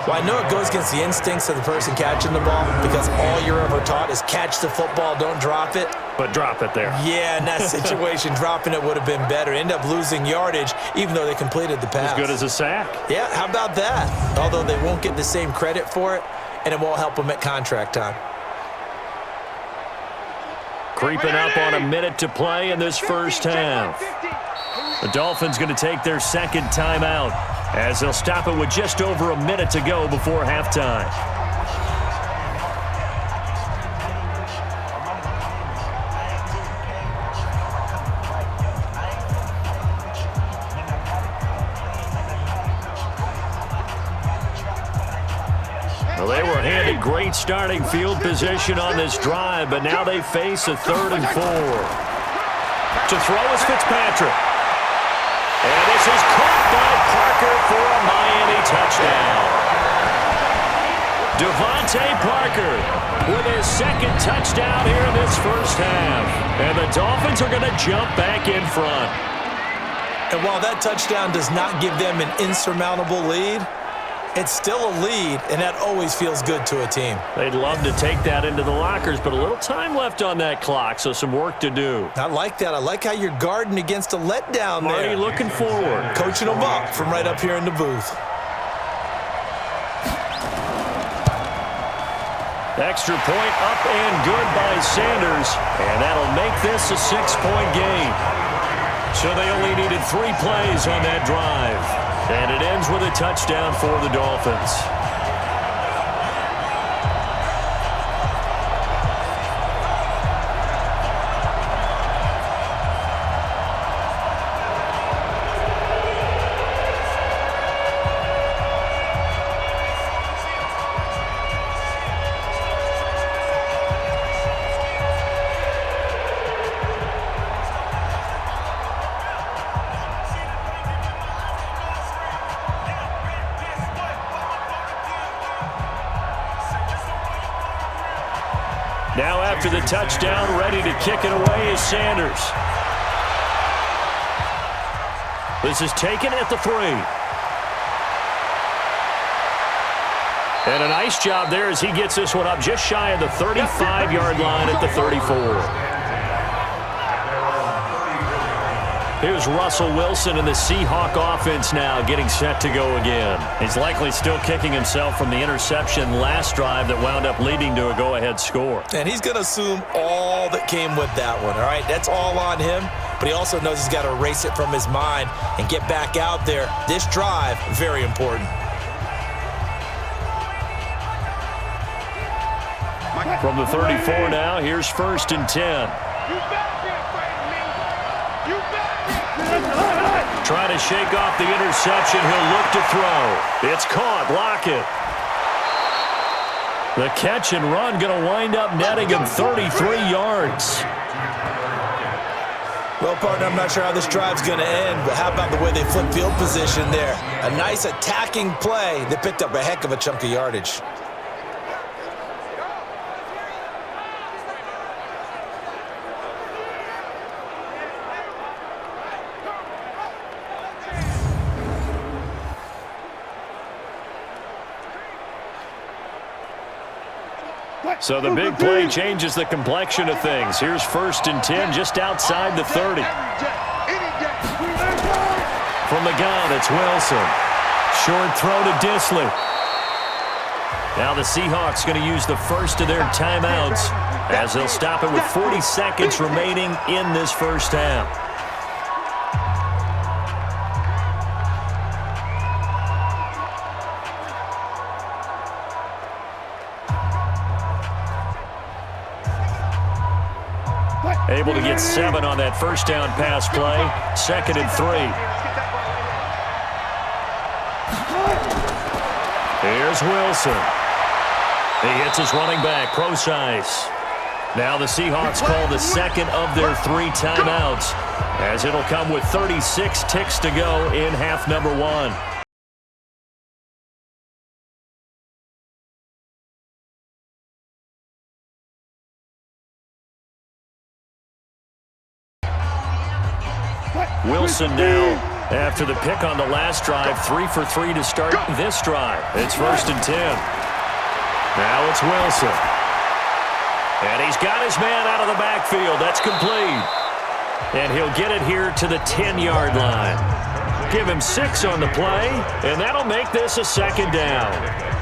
S3: Well, I know it goes against the instincts of the person catching the ball because all you're ever taught is catch the football, don't drop it.
S2: But drop it there.
S3: Yeah, in that situation, dropping it would have been better. End up losing yardage even though they completed the pass.
S2: As good as a sack.
S3: Yeah, how about that? Although they won't get the same credit for it, and it won't help them at contract time.
S2: Creeping up on a minute to play in this first half. The Dolphins going to take their second timeout as they'll stop it with just over a minute to go before halftime. Well, they were handed great starting field position on this drive, but now they face a 3rd and 4. To throw is Fitzpatrick. And this is caught by Parker for a Miami touchdown. Devontae Parker with his second touchdown here in this first half. And the Dolphins are going to jump back in front.
S3: And while that touchdown does not give them an insurmountable lead, it's still a lead, and that always feels good to a team.
S2: They'd love to take that into the lockers, but a little time left on that clock, so some work to do.
S3: I like that. I like how you're guarding against a letdown there.
S2: Marty looking forward.
S3: Coaching them up from right up here in the booth.
S2: Extra point up and good by Sanders, and that'll make this a 6-point game. So they only needed 3 plays on that drive. And it ends with a touchdown for the Dolphins. Now after the touchdown, ready to kick it away is Sanders. This is taken at the 3. And a nice job there as he gets this one up just shy of the 35-yard line at the 34. Here's Russell Wilson in the Seahawk offense now getting set to go again. He's likely still kicking himself from the interception last drive that wound up leading to a go-ahead score.
S3: And he's going to assume all that came with that one, all right? That's all on him, but he also knows he's got to erase it from his mind and get back out there. This drive, very important.
S2: From the 34 now, here's 1st and 10. Trying to shake off the interception. He'll look to throw. It's caught. Lockett. The catch and run going to wind up netting him 33 yards.
S3: Well, partner, I'm not sure how this drive's going to end, but how about the way they flip field position there? A nice attacking play. They picked up a heck of a chunk of yardage.
S2: So the big play changes the complexion of things. Here's 1st and 10 just outside the 30. From the gun, it's Wilson. Short throw to Disley. Now the Seahawks going to use the first of their timeouts as they'll stop it with 40 seconds remaining in this first half. Able to get 7 on that first down pass play. 2nd and 3. Here's Wilson. He hits his running back, Procise. Now the Seahawks call the second of their 3 timeouts as it'll come with 36 ticks to go in half number 1. Wilson now after the pick on the last drive, 3 for 3 to start this drive. It's 1st and 10. Now it's Wilson. And he's got his man out of the backfield. That's complete. And he'll get it here to the 10-yard line. Give him 6 on the play, and that'll make this a 2nd down.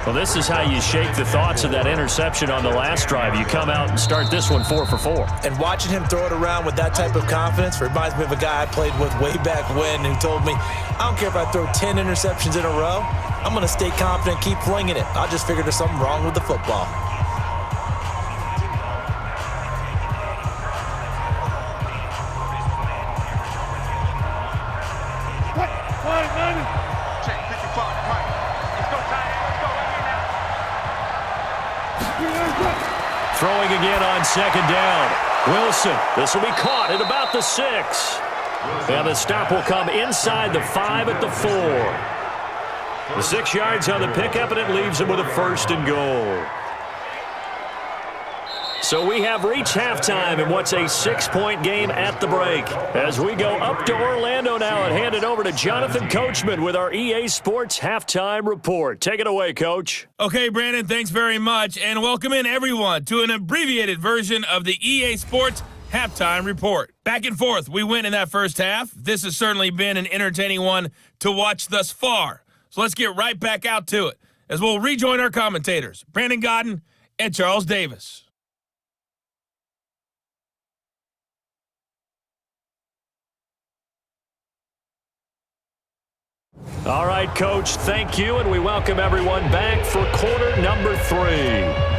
S2: Well, this is how you shake the thoughts of that interception on the last drive. You come out and start this one 4 for 4.
S3: And watching him throw it around with that type of confidence reminds me of a guy I played with way back when who told me, I don't care if I throw 10 interceptions in a row, I'm going to stay confident, keep flinging it. I just figured there's something wrong with the football.
S2: Throwing again on 2nd down. Wilson, this will be caught at about the 6. And the stop will come inside the 5 at the 4. The 6 yards on the pickup, and it leaves him with a 1st and goal. So we have reached halftime in what's a 6-point game at the break. As we go up to Orlando now and hand it over to Jonathan Coachman with our EA Sports Halftime Report. Take it away, Coach.
S1: Okay, Brandon, thanks very much, and welcome in everyone to an abbreviated version of the EA Sports Halftime Report. Back and forth, we win in that first half. This has certainly been an entertaining one to watch thus far. So let's get right back out to it as we'll rejoin our commentators, Brandon Godden and Charles Davis.
S2: All right, Coach, thank you, and we welcome everyone back for quarter number 3.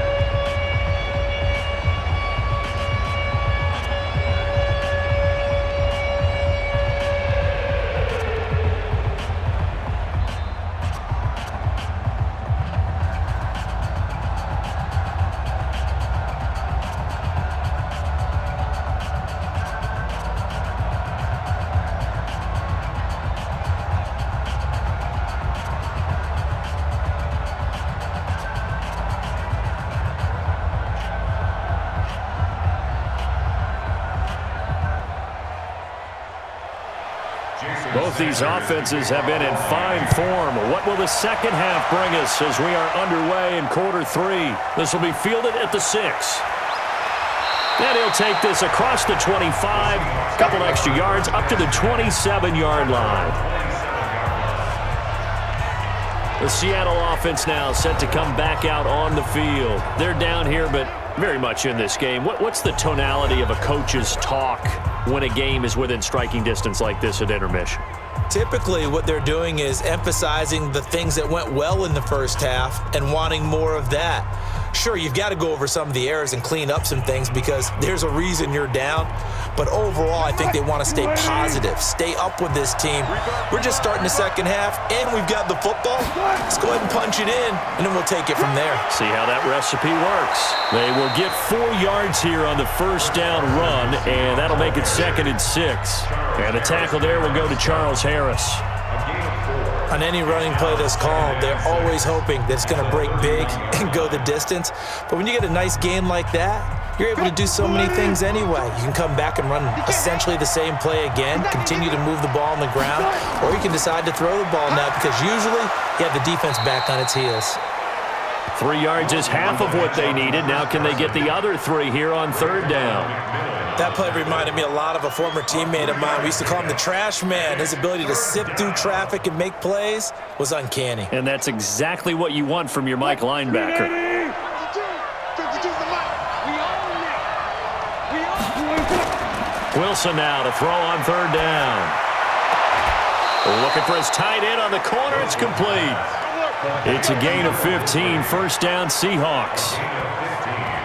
S2: Both these offenses have been in fine form. What will the second half bring us as we are underway in quarter 3? This will be fielded at the 6. And he'll take this across the 25, a couple extra yards up to the 27-yard line. The Seattle offense now set to come back out on the field. They're down here, but very much in this game. What's the tonality of a coach's talk when a game is within striking distance like this at intermission?
S3: Typically, what they're doing is emphasizing the things that went well in the first half and wanting more of that. Sure, you've got to go over some of the errors and clean up some things because there's a reason you're down. But overall, I think they want to stay positive, stay up with this team. We're just starting the second half, and we've got the football. Let's go ahead and punch it in, and then we'll take it from there.
S2: See how that recipe works. They will get 4 yards here on the first down run, and that'll make it 2nd and 6. And the tackle there will go to Charles Harris.
S3: On any running play that's called, they're always hoping that it's going to break big and go the distance. But when you get a nice game like that, you're able to do so many things anyway. You can come back and run essentially the same play again, continue to move the ball on the ground, or you can decide to throw the ball now because usually you have the defense back on its heels.
S2: 3 yards is half of what they needed. Now can they get the other 3 here on 3rd down?
S3: That play reminded me a lot of a former teammate of mine. We used to call him the trash man. His ability to sift through traffic and make plays was uncanny.
S2: And that's exactly what you want from your Mike linebacker. Wilson now to throw on 3rd down. Looking for his tight end on the corner. It's complete. It's a gain of 15. 1st down, Seahawks.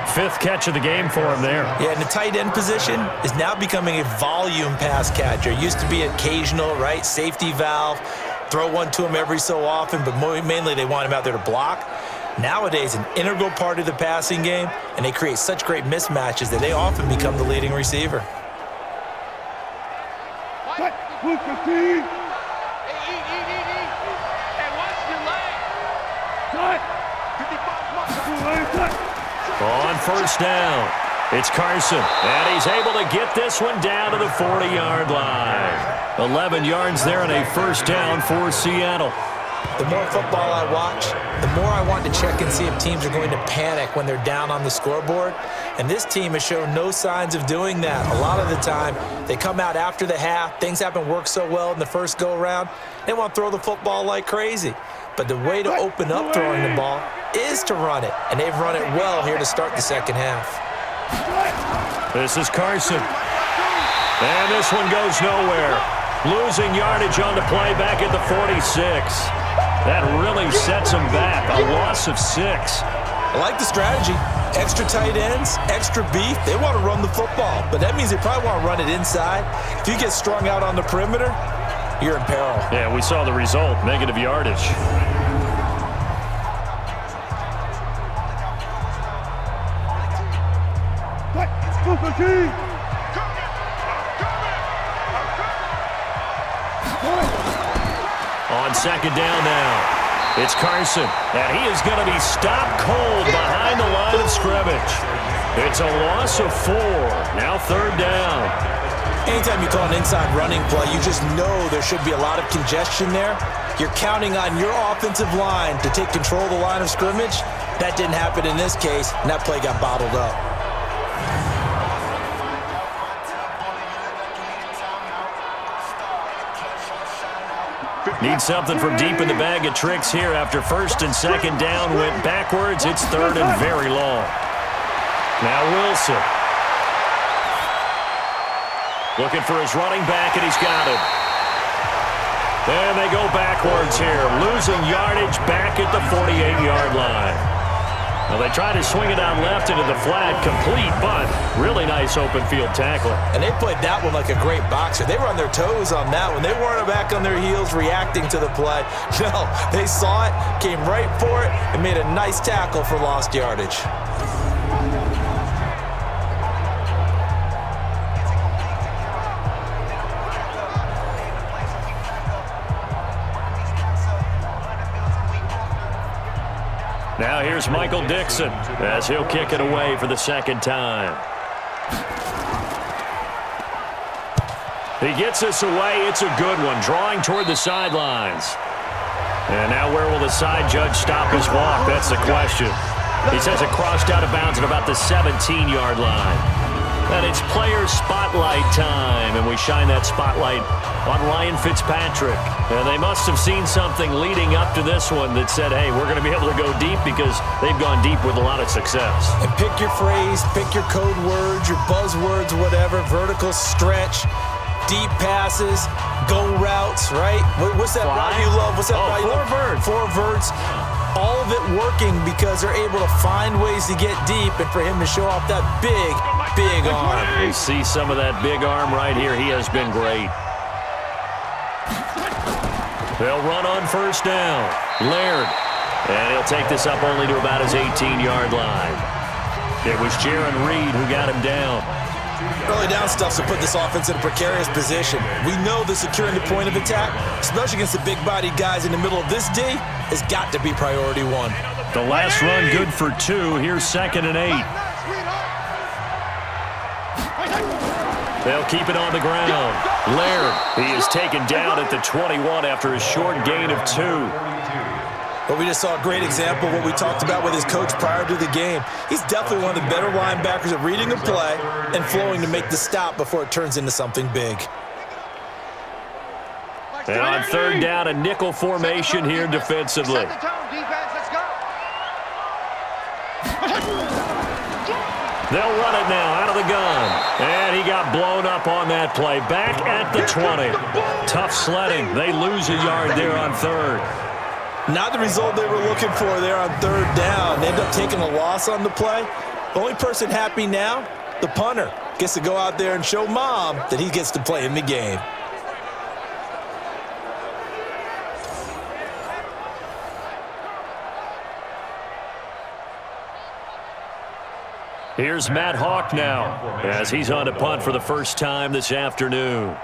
S2: 5th catch of the game for him there.
S3: Yeah, and the tight end position is now becoming a volume pass catcher. Used to be occasional, right? Safety valve. Throw one to him every so often, but mainly they want him out there to block. Nowadays, an integral part of the passing game, and they create such great mismatches that they often become the leading receiver.
S2: On 1st down, It's Carson, and he's able to get this one down to the 40-yard line. 11 yards there and a first down for Seattle.
S3: The more football I watch, the more I want to check and see if teams are going to panic when they're down on the scoreboard. And this team has shown no signs of doing that. A lot of the time, they come out after the half. Things haven't worked so well in the first go-around. They want to throw the football like crazy. But the way to open up throwing the ball is to run it. And they've run it well here to start the second half.
S2: This is Carson. And this one goes nowhere. Losing yardage on the play back at the 46. That really sets them back. A loss of 6.
S3: I like the strategy. Extra tight ends, extra beef. They want to run the football, but that means they probably want to run it inside. If you get strung out on the perimeter, you're in peril.
S2: Yeah, we saw the result, negative yardage. On second down now. It's Carson, and he is going to be stopped cold behind the line of scrimmage. It's a loss of 4. Now third down.
S3: Anytime you call an inside running play, you just know there should be a lot of congestion there. You're counting on your offensive line to take control of the line of scrimmage. That didn't happen in this case, and that play got bottled up.
S2: Need something from deep in the bag of tricks here after first and second down went backwards. It's third and very long. Now Wilson. Looking for his running back, and he's got it. And they go backwards here. Losing yardage back at the 48-yard line. Well, they try to swing it out left into the flat, complete, but really nice open field tackle.
S3: And they played that one like a great boxer. They were on their toes on that one. They weren't back on their heels reacting to the play. No, they saw it, came right for it, and made a nice tackle for lost yardage.
S2: Now here's Michael Dixon as he'll kick it away for the second time. He gets this away. It's a good one, drawing toward the sidelines. And now where will the side judge stop his walk? That's the question. He says it crossed out of bounds at about the 17-yard line. And it's player spotlight time, and we shine that spotlight on Ryan Fitzpatrick. And they must have seen something leading up to this one that said, hey, we're going to be able to go deep because they've gone deep with a lot of success.
S3: And pick your phrase, pick your code words, your buzzwords, whatever, vertical stretch, deep passes, go routes, right? What's that route you love? What's that route you love? Four verts. All of it working because they're able to find ways to get deep and for him to show off that big arm.
S2: You see some of that big arm right here. He has been great. They'll run on first down. Laird. And he'll take this up only to about his 18-yard line. It was Jaron Reed who got him down.
S3: Early down stuffs will put this offense in a precarious position. We know that securing the point of attack, especially against the big-bodied guys in the middle of this D, has got to be priority 1.
S2: The last run good for 2. Here's second and 8. They'll keep it on the ground. Laird, he is taken down at the 21 after a short gain of 2.
S3: But we just saw a great example of what we talked about with his coach prior to the game. He's definitely one of the better linebackers at reading a play and flowing to make the stop before it turns into something big.
S2: And on third down, a nickel formation here defensively. They'll run it now out of the gun. And he got blown up on that play. Back at the 20. Tough sledding. They lose a yard there on third.
S3: Not the result they were looking for there on third down. They end up taking a loss on the play. The only person happy now, the punter, gets to go out there and show mom that he gets to play in the game.
S2: Here's Matt Hawk now as he's on to punt for the first time this afternoon.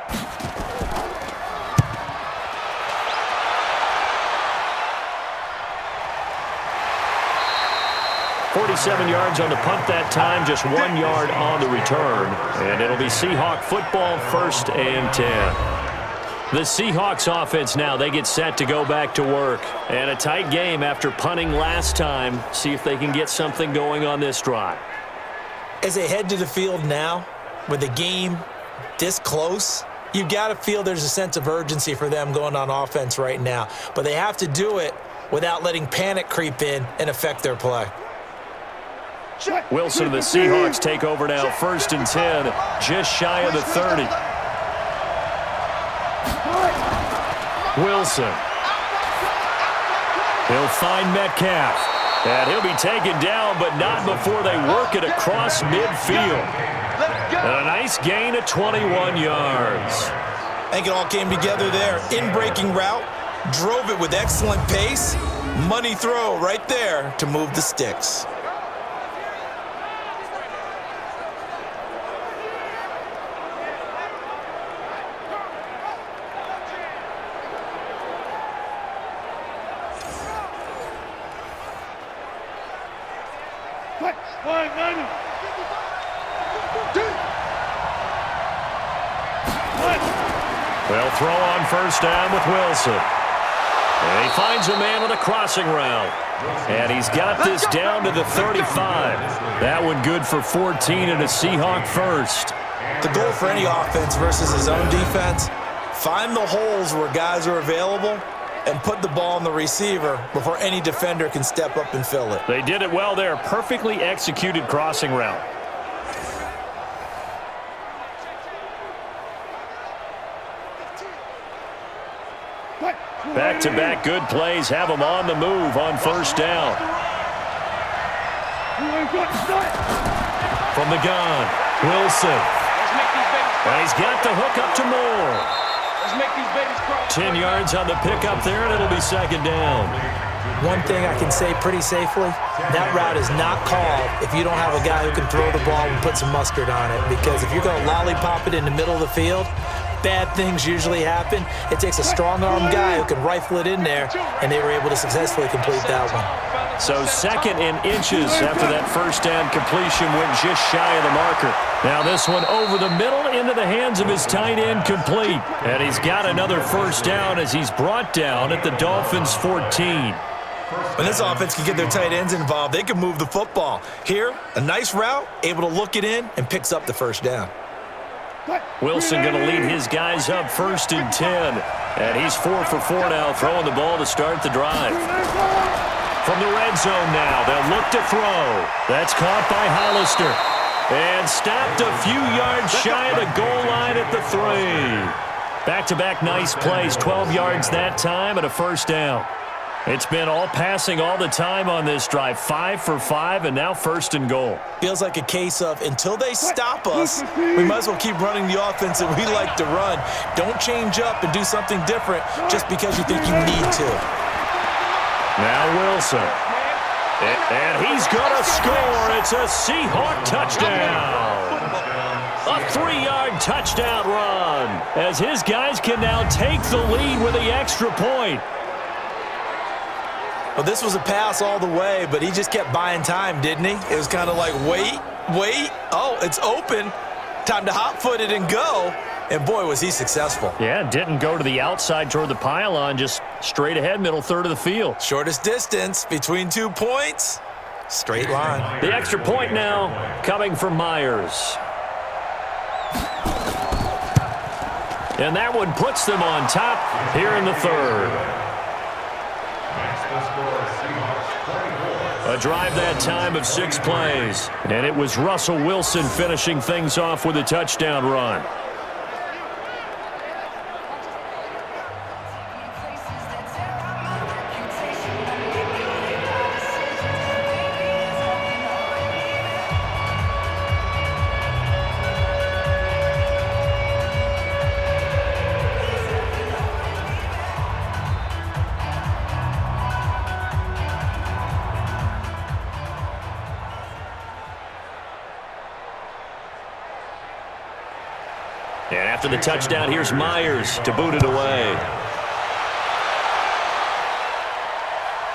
S2: 47 yards on the punt that time, just 1 yard on the return. And it'll be Seahawk football, 1st and 10. The Seahawks offense now, they get set to go back to work. And a tight game after punting last time. See if they can get something going on this drive.
S3: As they head to the field now, with the game this close, you've got to feel there's a sense of urgency for them going on offense right now. But they have to do it without letting panic creep in and affect their play.
S2: Wilson and the Seahawks take over now, 1st and 10, just shy of the 30. Wilson. He'll find Metcalf. And he'll be taken down, but not before they work it across midfield. And a nice gain of 21 yards.
S3: I think it all came together there. In-breaking route, drove it with excellent pace. Money throw right there to move the sticks.
S2: They'll throw on 1st down with Wilson. And he finds a man on a crossing route. And he's got this down to the 35. That one good for 14 and a Seahawk 1st.
S3: The goal for any offense versus his own defense, find the holes where guys are available and put the ball on the receiver before any defender can step up and fill it.
S2: They did it well there. Perfectly executed crossing route. Back-to-back good plays have them on the move on 1st down. From the gun, Wilson. And he's got the hook up to Moore. 10 yards on the pickup there, and it'll be 2nd down.
S3: One thing I can say pretty safely, that route is not called if you don't have a guy who can throw the ball and put some mustard on it. Because if you're going to lollipop it in the middle of the field, bad things usually happen. It takes a strong-arm guy who can rifle it in there, and they were able to successfully complete that one.
S2: So 2nd and inches after that 1st down completion went just shy of the marker. Now this one over the middle into the hands of his tight end, complete. And he's got another 1st down as he's brought down at the Dolphins' 14.
S3: When this offense can get their tight ends involved, they can move the football. Here, a nice route, able to look it in, and picks up the 1st down.
S2: Wilson going to lead his guys up 1st and 10. And he's 4 for 4 now, throwing the ball to start the drive. From the red zone now, they'll look to throw. That's caught by Hollister. And stopped a few yards shy of the goal line at the 3. Back-to-back nice plays, 12 yards that time and a 1st down. It's been all passing all the time on this drive. 5 for 5, and now 1st and goal.
S3: Feels like a case of until they stop us, we might as well keep running the offense that we like to run. Don't change up and do something different just because you think you need to.
S2: Now Wilson. And he's going to score. It's a Seahawk touchdown. A 3-yard touchdown run as his guys can now take the lead with the extra point.
S3: Well, this was a pass all the way, but he just kept buying time, didn't he? It was kind of like, wait. Oh, it's open. Time to hot-foot it and go. And, boy, was he successful.
S2: Yeah, didn't go to the outside toward the pylon, just straight ahead, middle third of the field.
S3: Shortest distance between 2 points. Straight line.
S2: The extra point now coming from Myers. And that one puts them on top here in the 3rd. A drive that time of 6 plays. And it was Russell Wilson finishing things off with a touchdown run. And after the touchdown, here's Myers to boot it away.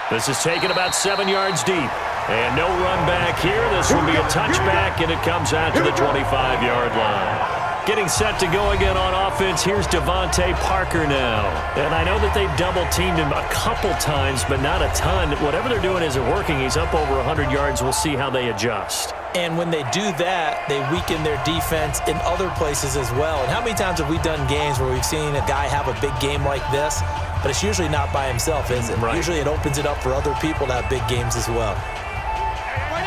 S2: This is taken about 7 yards deep. And no run back here. This will be a touchback, and it comes out to the 25-yard line. Getting set to go again on offense. Here's Devontae Parker now. And I know that they've double-teamed him a couple times, but not a ton. Whatever they're doing isn't working. He's up over 100 yards. We'll see how they adjust.
S3: And when they do that, they weaken their defense in other places as well. And how many times have we done games where we've seen a guy have a big game like this, but it's usually not by himself, is it?
S2: Right.
S3: Usually it opens it up for other people to have big games as well.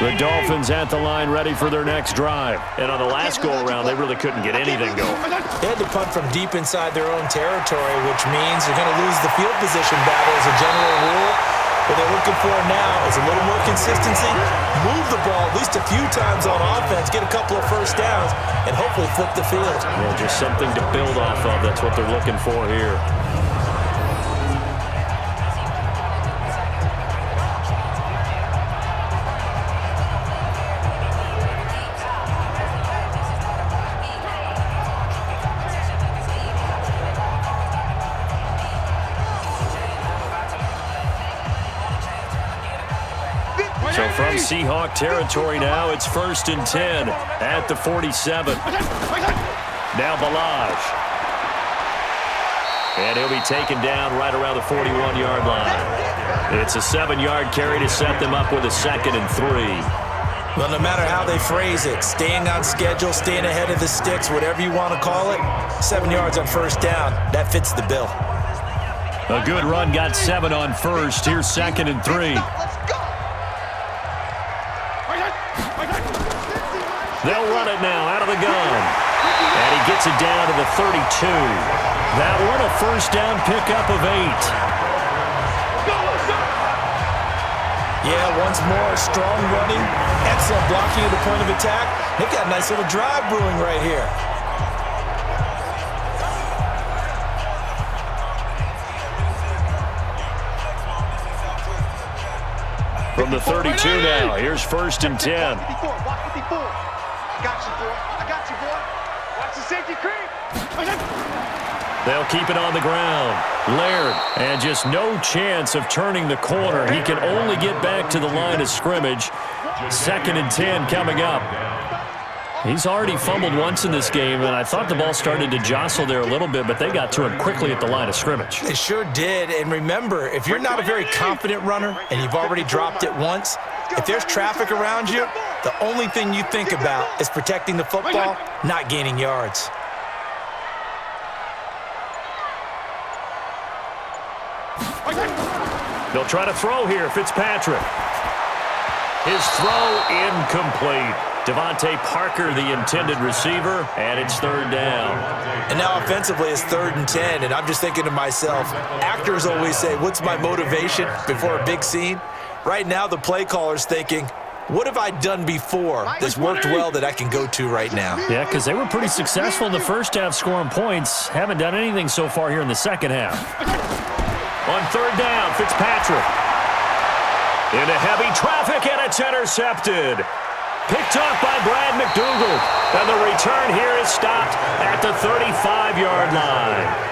S2: The Dolphins at the line ready for their next drive. And on the last go-around, they really couldn't get anything going.
S3: They had to punt from deep inside their own territory, which means you're going to lose the field position battle as a general rule. What they're looking for now is a little more consistency, move the ball at least a few times on offense, get a couple of first downs, and hopefully flip the field.
S2: Well, just something to build off of. That's what they're looking for here. So from Seahawk territory now, it's 1st and 10 at the 47. Now Balaj. And he'll be taken down right around the 41-yard line. It's a 7-yard carry to set them up with a 2nd and 3.
S3: Well, no matter how they phrase it, staying on schedule, staying ahead of the sticks, whatever you want to call it, 7 yards on first down, that fits the bill.
S2: A good run got 7 on first. Here's 2nd and 3. They'll run it now out of the gun. And he gets it down to the 32. That one a first down pickup of 8.
S3: Yeah, once more, strong running, excellent blocking at the point of attack. They've got a nice little drive brewing right here.
S2: From the 32 now, here's 1st and 10.
S4: I got you, boy. Watch the safety creep.
S2: They'll keep it on the ground. Laird, and just no chance of turning the corner. He can only get back to the line of scrimmage. 2nd and 10 coming up. He's already fumbled once in this game, and I thought the ball started to jostle there a little bit, but they got to him quickly at the line of scrimmage.
S3: They sure did, and remember, if you're not a very confident runner and you've already dropped it once, if there's traffic around you, the only thing you think about is protecting the football, not gaining yards.
S2: They'll try to throw here, Fitzpatrick. His throw incomplete. Devontae Parker, the intended receiver, and it's 3rd down.
S3: And now offensively, it's 3rd and 10, and I'm just thinking to myself, actors always say, what's my motivation before a big scene? Right now, the play caller's thinking, what have I done before that's worked well that I can go to right now?
S2: Yeah, because they were pretty successful in the first half scoring points. Haven't done anything so far here in the second half. On 3rd down, Fitzpatrick. Into heavy traffic, and it's intercepted. Picked off by Brad McDougald. And the return here is stopped at the 35-yard line.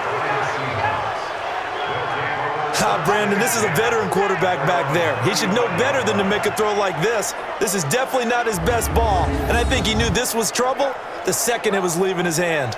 S3: Brandon, this is a veteran quarterback back there. He should know better than to make a throw like this. This is definitely not his best ball. And I think he knew this was trouble the second it was leaving his hand.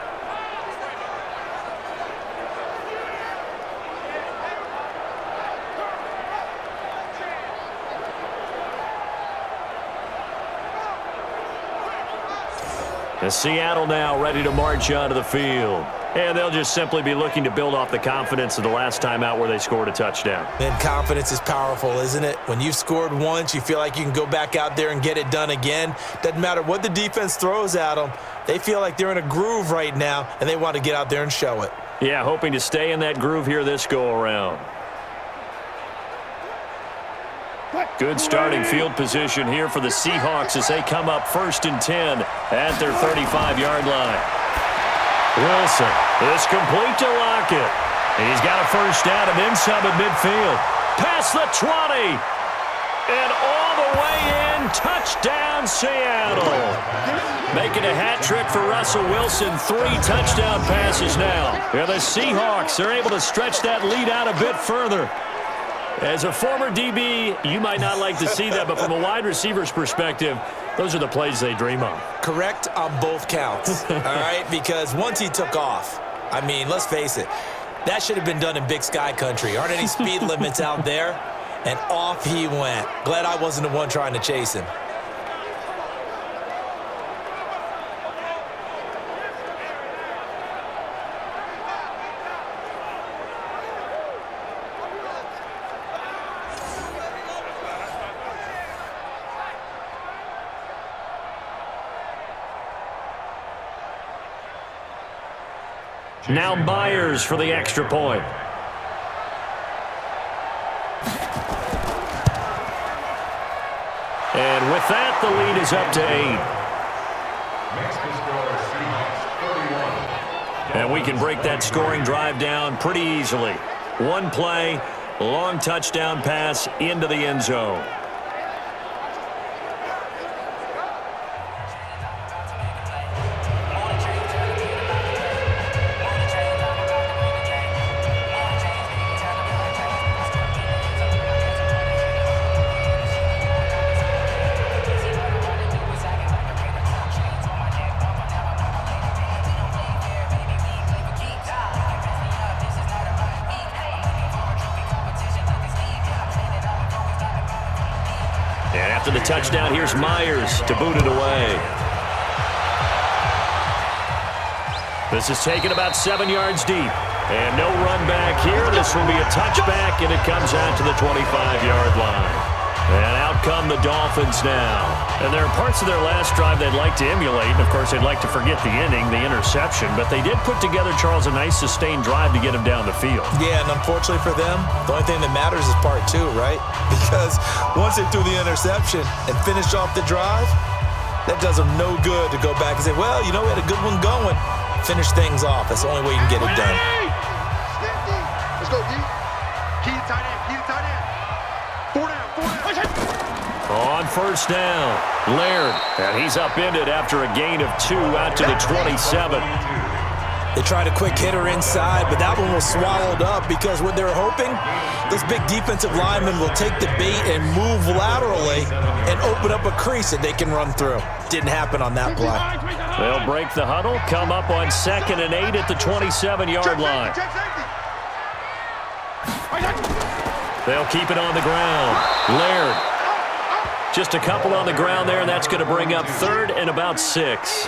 S2: As Seattle now ready to march onto the field. And they'll just simply be looking to build off the confidence of the last time out where they scored a touchdown.
S3: And confidence is powerful, isn't it? When you've scored once, you feel like you can go back out there and get it done again. Doesn't matter what the defense throws at them. They feel like they're in a groove right now, and they want to get out there and show it.
S2: Yeah, hoping to stay in that groove here this go-around. Good starting field position here for the Seahawks as they come up 1st and 10 at their 35-yard line. Wilson is complete to Lockett. He's got a first down and then some at midfield. Past the 20. And all the way in. Touchdown, Seattle. Making a hat trick for Russell Wilson. 3 touchdown passes now. Yeah, the Seahawks are able to stretch that lead out a bit further. As a former DB, you might not like to see that, but from a wide receiver's perspective, those are the plays they dream of.
S3: Correct on both counts, all right? Because once he took off, I mean, let's face it, that should have been done in Big Sky country. Aren't any speed limits out there? And off he went. Glad I wasn't the one trying to chase him.
S2: Now Myers for the extra point. And with that, the lead is up to 8.
S6: Makes the score Seahawks 31.
S2: And we can break that scoring drive down pretty easily. One play, long touchdown pass into the end zone. After the touchdown, here's Myers to boot it away. This is taken about 7 yards deep. And no run back here. This will be a touchback, and it comes out to the 25-yard line. And out come the Dolphins now. And there are parts of their last drive they'd like to emulate. And, of course, they'd like to forget the inning, the interception. But they did put together, Charles, a nice sustained drive to get him down the field.
S3: Yeah, and unfortunately for them, the only thing that matters is part 2, right? Because once they threw the interception and finished off the drive, that does them no good to go back and say, well, you know, we had a good one going. Finish things off. That's the only way you can get it done.
S4: Let's go, D. Key to tight end. Key to tight end. 4 down. 4 down.
S2: On first down, Laird. And he's upended after a gain of 2 out to the 27.
S3: They tried a quick hitter inside, but that one was swallowed up because what they're hoping, this big defensive lineman will take the bait and move laterally and open up a crease that they can run through. Didn't happen on that play.
S2: They'll break the huddle, come up on 2nd and 8 at the 27-yard line. They'll keep it on the ground. Laird. Just a couple on the ground there, and that's going to bring up 3rd and about 6.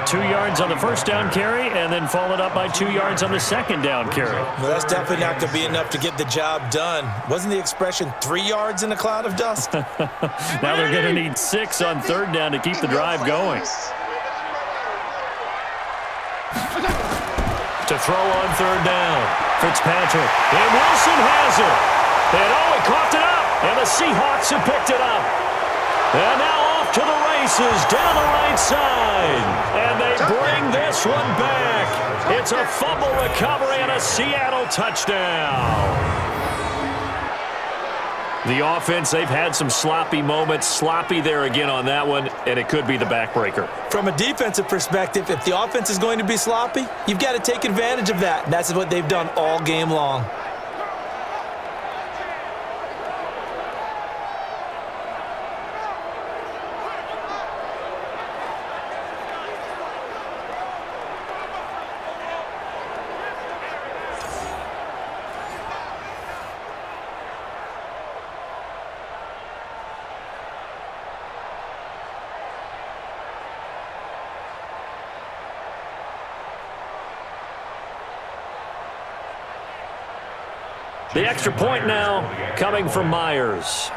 S2: 2 yards on the first down carry, and then followed up by 2 yards on the second down carry.
S3: Well, that's definitely not going to be enough to get the job done. Wasn't the expression 3 yards in a cloud of dust?
S2: Now they're going to need 6 on 3rd down to keep the drive going. To throw on 3rd down. Fitzpatrick. And Wilson has it. And he coughed it up. And the Seahawks have picked it up. And now off to the races down the right side. And they bring this one back. It's a fumble recovery and a Seattle touchdown. The offense, they've had some sloppy moments. Sloppy there again on that one, and it could be the backbreaker.
S3: From a defensive perspective, if the offense is going to be sloppy, you've got to take advantage of that. And that's what they've done all game long.
S2: The extra point now coming from Myers.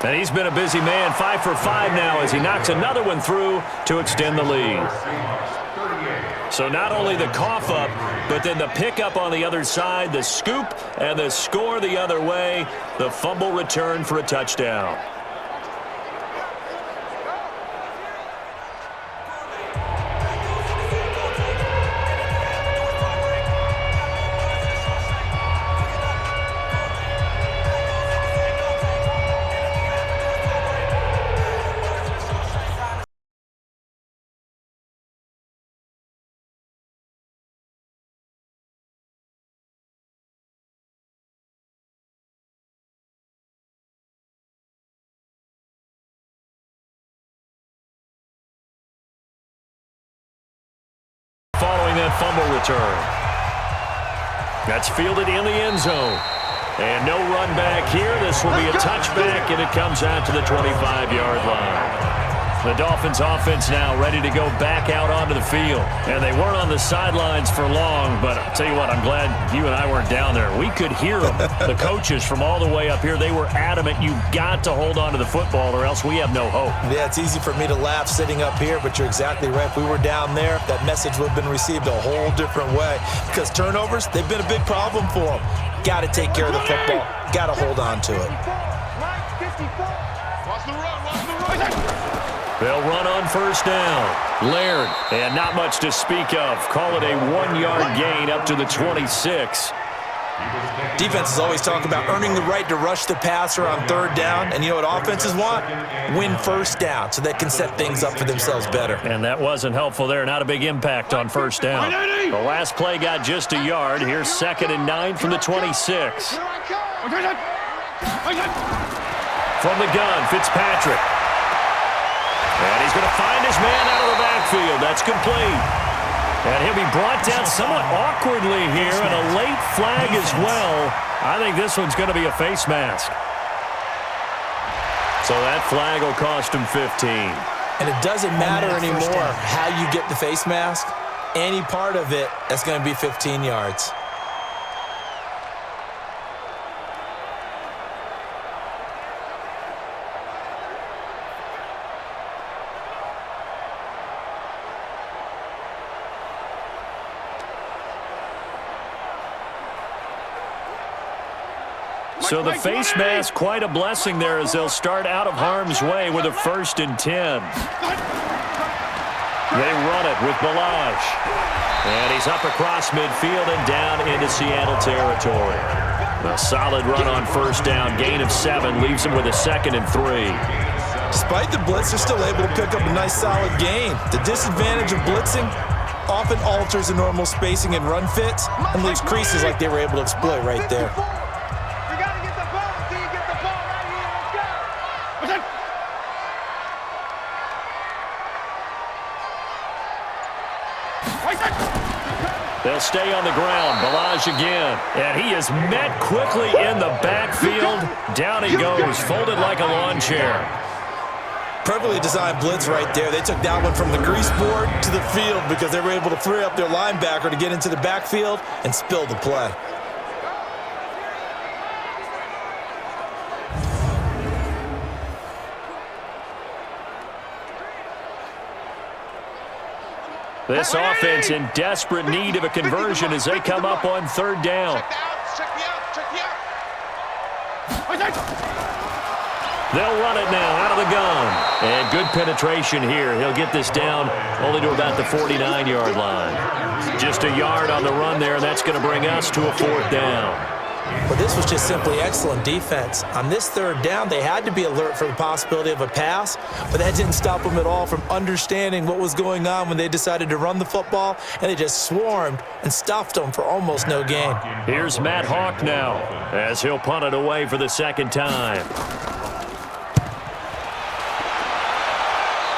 S2: And he's been a busy man, 5 for 5 now as he knocks another one through to extend the lead. So not only the cough up, but then the pickup on the other side, the scoop, and the score the other way, the fumble return for a touchdown. fumble return. That's fielded in the end zone. And no run back here. This will be a touchback, and it comes out to the 25-yard line. The Dolphins offense now ready to go back out onto the field. And they weren't on the sidelines for long, but I'll tell you what, I'm glad you and I weren't down there. We could hear them. The coaches from all the way up here, they were adamant, you've got to hold on to the football or else we have no hope.
S3: Yeah, it's easy for me to laugh sitting up here, but you're exactly right. If we were down there, that message would have been received a whole different way. Because turnovers, they've been a big problem for them. Got to take care of the football. Got to hold on to it.
S4: Watch the run.
S2: They'll run on first down. Laird, and not much to speak of. Call it a 1-yard gain up to the 26.
S3: Defenses always talk about earning the right to rush the passer on third down. And you know what offenses want? Win first down so they can set things up for themselves better.
S2: And that wasn't helpful there. Not a big impact on first down. The last play got just a yard. Here's 2nd and 9 from the 26. From the gun, Fitzpatrick. And he's going to find his man out of the backfield. That's complete. And he'll be brought down somewhat awkwardly here, and a late flag as well. I think this one's going to be a face mask. So that flag will cost him 15.
S3: And it doesn't matter anymore how you get the face mask. Any part of it, that's going to be 15 yards.
S2: So the face mask, quite a blessing there as they'll start out of harm's way with a 1st and 10. They run it with Balaj. And he's up across midfield and down into Seattle territory. A solid run on first down. Gain of 7 leaves him with a 2nd and 3.
S3: Despite the blitz, they're still able to pick up a nice solid gain. The disadvantage of blitzing often alters the normal spacing and run fits and leaves creases like they were able to exploit right there.
S2: They'll stay on the ground. Balaj again. And he is met quickly in the backfield. Down he goes, folded like a lawn chair.
S3: Perfectly designed blitz right there. They took that one from the grease board to the field because they were able to free up their linebacker to get into the backfield and spill the play.
S2: This offense in desperate need of a conversion as they come up on third down. They'll run it now out of the gun. And good penetration here. He'll get this down only to about the 49-yard line. Just a yard on the run there, and that's going to bring us to a 4th down.
S3: But this was just simply excellent defense. On this third down, they had to be alert for the possibility of a pass, but that didn't stop them at all from understanding what was going on when they decided to run the football, and they just swarmed and stuffed them for almost no gain.
S2: Here's Matt Hawk now as he'll punt it away for the 2nd time.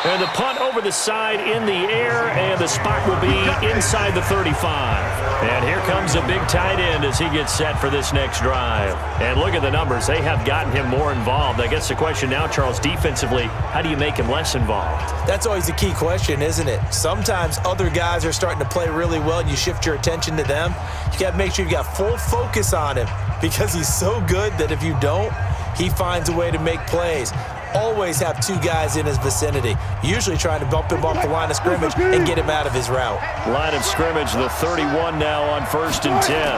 S2: And the punt over the side in the air, and the spot will be inside the 35. And here comes a big tight end as he gets set for this next drive. And look at the numbers. They have gotten him more involved. I guess the question now, Charles, defensively, how do you make him less involved?
S3: That's always a key question, isn't it? Sometimes other guys are starting to play really well, and you shift your attention to them. You got to make sure you got full focus on him because he's so good that if you don't, he finds a way to make plays. Always have 2 guys in his vicinity, usually trying to bump him off the line of scrimmage and get him out of his route.
S2: Line of scrimmage, the 31 now on 1st and 10.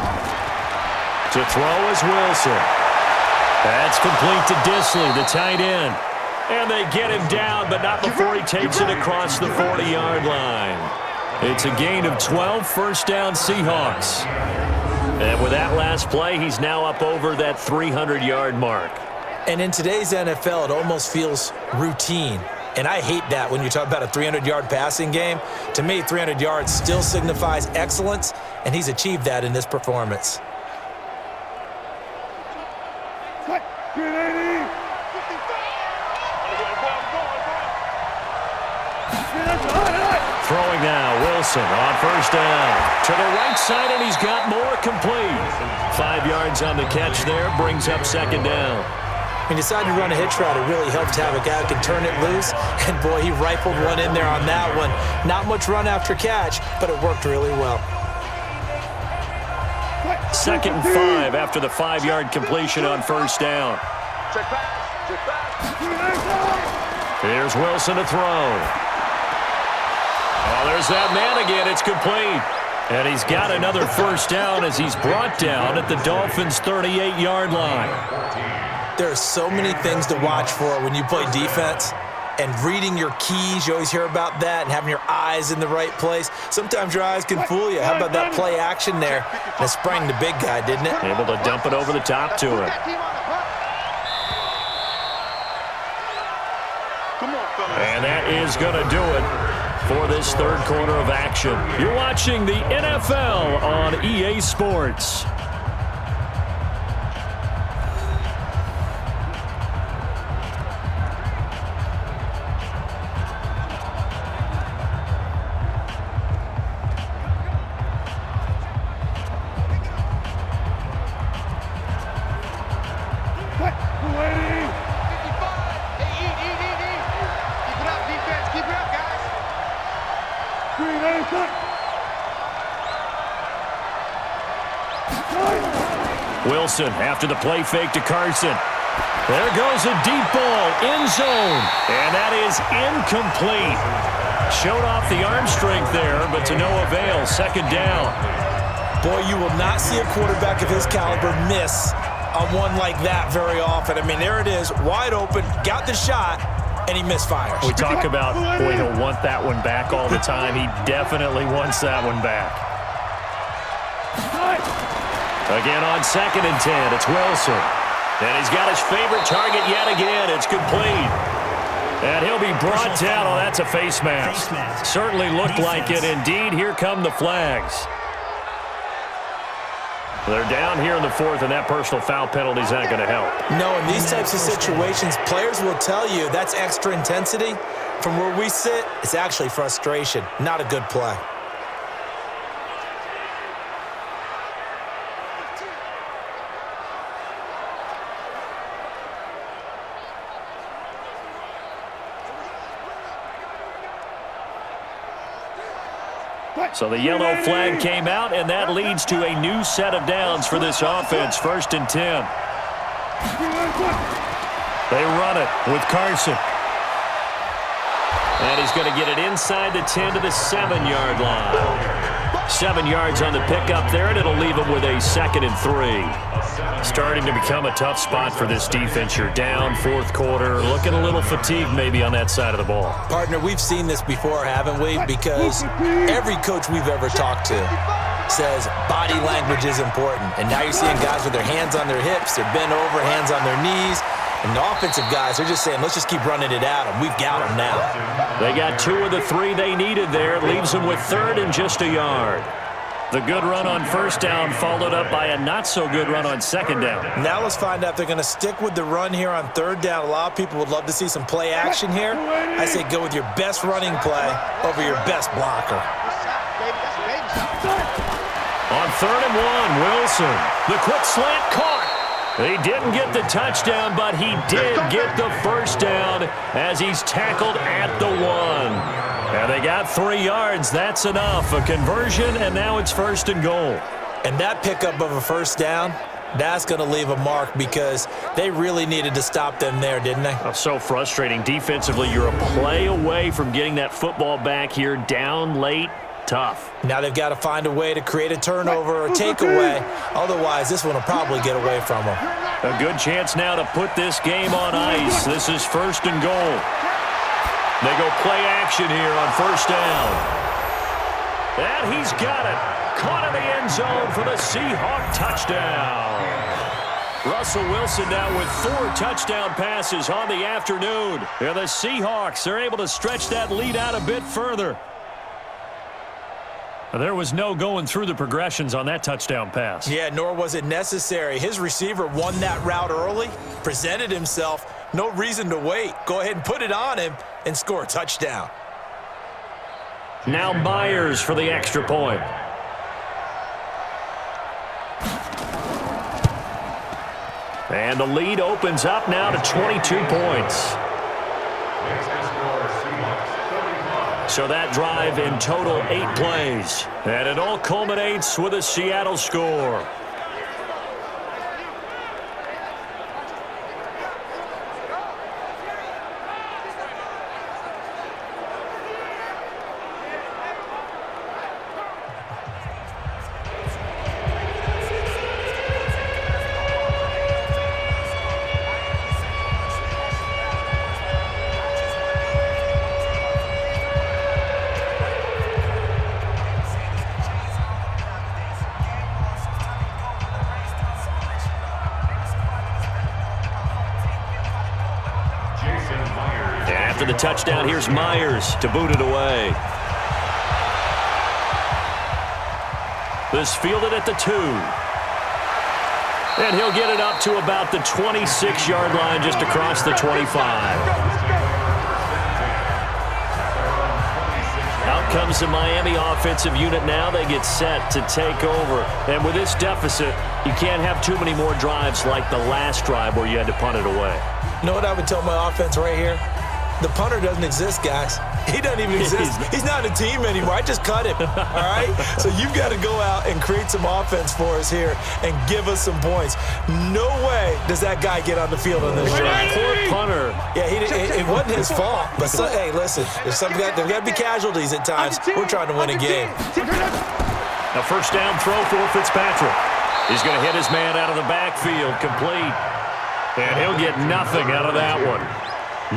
S2: To throw is Wilson. That's complete to Disley, the tight end. And they get him down, but not before he takes it across the 40-yard line. It's a gain of 12, 1st down Seahawks. And with that last play, he's now up over that 300-yard mark.
S3: And in today's NFL, it almost feels routine. And I hate that when you talk about a 300-yard passing game. To me, 300 yards still signifies excellence, and he's achieved that in this performance.
S2: Throwing now, Wilson on first down. To the right side, and he's got more, complete. 5 yards on the catch there, brings up second down.
S3: He decided to run a hitch route. It really helped to have a guy who can turn it loose. And, boy, he rifled one in there on that one. Not much run after catch, but it worked really well.
S2: 2nd and 5 after the 5-yard completion on first down. Here's Wilson to throw. Oh, there's that man again. It's complete. And he's got another first down as he's brought down at the Dolphins' 38-yard line.
S3: There are so many things to watch for when you play defense. And reading your keys, you always hear about that, and having your eyes in the right place. Sometimes your eyes can fool you. How about that play action there? And it sprang the big guy, didn't it?
S2: Able to dump it over the top to him. And that is going to do it for this third quarter of action. You're watching the NFL on EA Sports. Wilson after the play fake to Carson. There goes a deep ball, end zone, and that is incomplete. Showed off the arm strength there, but to no avail. Second down.
S3: Boy, you will not see a quarterback of his caliber miss on one like that very often. I mean, there it is, wide open, got the shot, and he misfires.
S2: We talk about, boy, he'll want that one back all the time. He definitely wants that one back. Again on 2nd and 10, it's Wilson. And he's got his favorite target yet again. It's complete. And he'll be brought down. Oh, that's a face mask. Certainly looked like it. Indeed, here come the flags. They're down here in the 4th, and that personal foul penalty is not going to help.
S3: No, in these types of situations, players will tell you that's extra intensity. From where we sit, it's actually frustration. Not a good play.
S2: So the yellow flag came out, and that leads to a new set of downs for this offense. 1st and 10. They run it with Carson. And he's going to get it inside the 10 to the 7-yard line. 7 yards on the pickup there, and it'll leave him with a 2nd and 3. Starting to become a tough spot for this defense. You're down, 4th quarter, looking a little fatigued maybe on that side of the ball.
S3: Partner, we've seen this before, haven't we? Because every coach we've ever talked to says body language is important. And now you're seeing guys with their hands on their hips, they're bent over, hands on their knees. And the offensive guys, they're just saying, let's just keep running it at them. We've got them now.
S2: They got 2 of the 3 they needed there. It leaves them with 3rd and just a yard. The good run on first down followed up by a not-so-good run on second down.
S3: Now let's find out if they're going to stick with the run here on third down. A lot of people would love to see some play action here. I say go with your best running play over your best blocker.
S2: On 3rd and 1, Wilson. The quick slant caught. He didn't get the touchdown, but he did get the first down as he's tackled at the 1. And they got 3 yards. That's enough. A conversion, and now it's 1st and goal.
S3: And that pickup of a first down, that's going to leave a mark because they really needed to stop them there, didn't they?
S2: Oh, so frustrating. Defensively, you're a play away from getting that football back here down late. Tough.
S3: Now they've got to find a way to create a turnover or takeaway. Otherwise, this one will probably get away from them.
S2: A good chance now to put this game on ice. This is 1st and goal. They go play action here on first down. And he's got it. Caught in the end zone for the Seahawks touchdown. Russell Wilson now with 4 touchdown passes on the afternoon. And the Seahawks are able to stretch that lead out a bit further. There was no going through the progressions on that touchdown pass.
S3: Yeah, nor was it necessary. His receiver won that route early, presented himself. No reason to wait. Go ahead and put it on him and score a touchdown.
S2: Now Myers for the extra point. And the lead opens up now to 22 points. So that drive in total 8 plays. And it all culminates with a Seattle score. After the touchdown, here's Myers to boot it away. This fielded at the 2. And he'll get it up to about the 26-yard line, just across the 25. Out comes the Miami offensive unit now. They get set to take over. And with this deficit, you can't have too many more drives like the last drive where you had to punt it away.
S3: You know what I would tell my offense right here? The punter doesn't exist, guys. He doesn't even exist. He's not a team anymore. I just cut him, all right? So you've got to go out and create some offense for us here and give us some points. No way does that guy get on the field on this drive.
S2: Poor punter.
S3: Yeah, it wasn't his fault. But, hey, listen, there's got to be casualties at times. We're trying to win a game.
S2: A first down throw for Fitzpatrick. He's going to hit his man out of the backfield, complete. And he'll get nothing out of that one.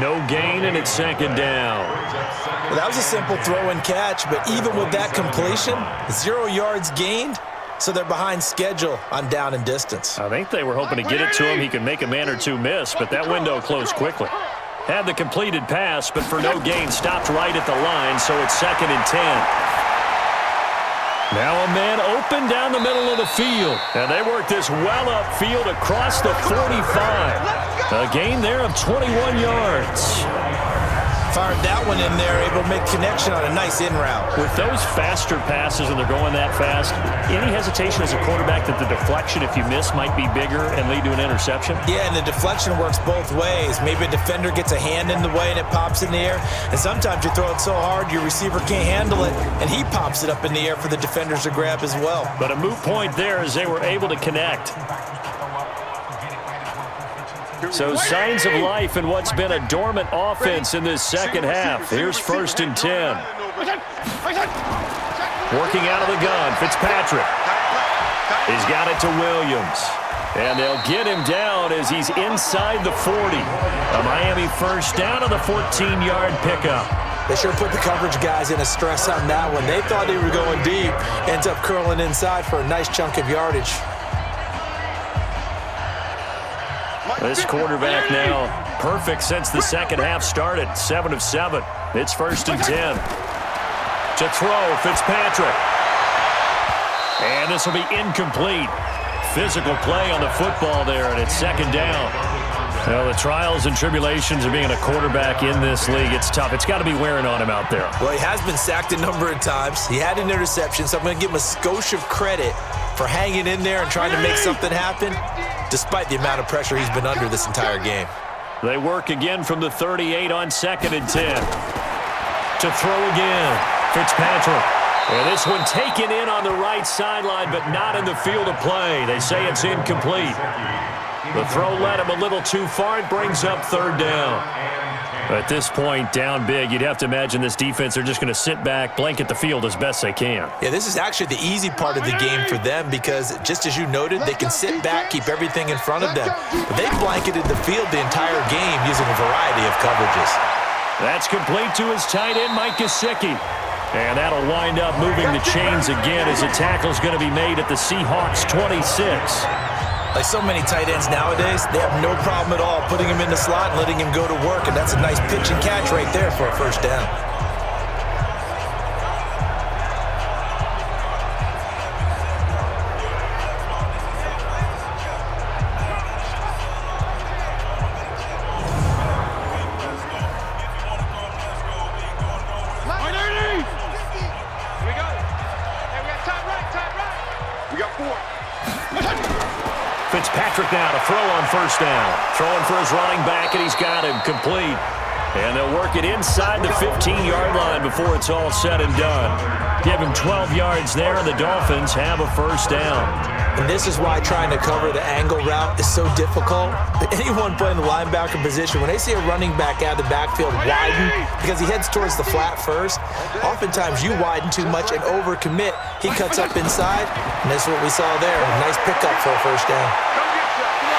S2: No gain, and it's second down.
S3: Well, that was a simple throw and catch, but even with that completion, 0 yards gained, so they're behind schedule on down and distance.
S2: I think they were hoping to get it to him. He could make a man or two miss, but that window closed quickly. Had the completed pass, but for no gain, stopped right at the line, so it's 2nd and 10. Now a man open down the middle of the field. And they work this well upfield across the 45. A gain there of 21 yards.
S3: Fired that one in there, able to make connection on a nice in route.
S2: With those faster passes and they're going that fast, any hesitation as a quarterback that the deflection, if you miss, might be bigger and lead to an interception?
S3: Yeah, and the deflection works both ways. Maybe a defender gets a hand in the way and it pops in the air. And sometimes you throw it so hard your receiver can't handle it, and he pops it up in the air for the defenders to grab as well.
S2: But a moot point there as they were able to connect. So signs of life in what's been a dormant offense in this second half. Here's 1st and 10. Working out of the gun, Fitzpatrick. He's got it to Williams. And they'll get him down as he's inside the 40. A Miami first down on the 14-yard pickup.
S3: They sure put the coverage guys in a stress on that one. They thought they were going deep. Ends up curling inside for a nice chunk of yardage.
S2: This quarterback now perfect since the second half started. 7 of 7. It's 1st and 10. To throw, Fitzpatrick. And this will be incomplete. Physical play on the football there, and it's 2nd down. Well, the trials and tribulations of being a quarterback in this league, it's tough. It's got to be wearing on him out there.
S3: Well, he has been sacked a number of times. He had an interception, so I'm going to give him a skosh of credit for hanging in there and trying to make something happen, despite the amount of pressure he's been under this entire game.
S2: They work again from the 38 on 2nd and 10. To throw again, Fitzpatrick. And this one taken in on the right sideline, but not in the field of play. They say it's incomplete. The throw led him a little too far. It brings up 3rd down. At this point, down big, you'd have to imagine this defense, they're just going to sit back, blanket the field as best they can.
S3: Yeah, this is actually the easy part of the game for them because, just as you noted, they can sit back, keep everything in front of them. But they blanketed the field the entire game using a variety of coverages.
S2: That's complete to his tight end, Mike Gesicki. And that'll wind up moving the chains again as a tackle's going to be made at the Seahawks 26.
S3: Like so many tight ends nowadays, they have no problem at all putting him in the slot and letting him go to work, and that's a nice pitch and catch right there for a first down.
S2: Fitzpatrick now to throw on first down. Throwing for his running back, and he's got him complete. And they'll work it inside the 15-yard line before it's all said and done. Give him 12 yards there, and the Dolphins have a first down.
S3: And this is why trying to cover the angle route is so difficult. But anyone playing the linebacker position, when they see a running back out of the backfield widen because he heads towards the flat first, oftentimes you widen too much and overcommit. He cuts up inside, and that's what we saw there. A nice pickup for a first down.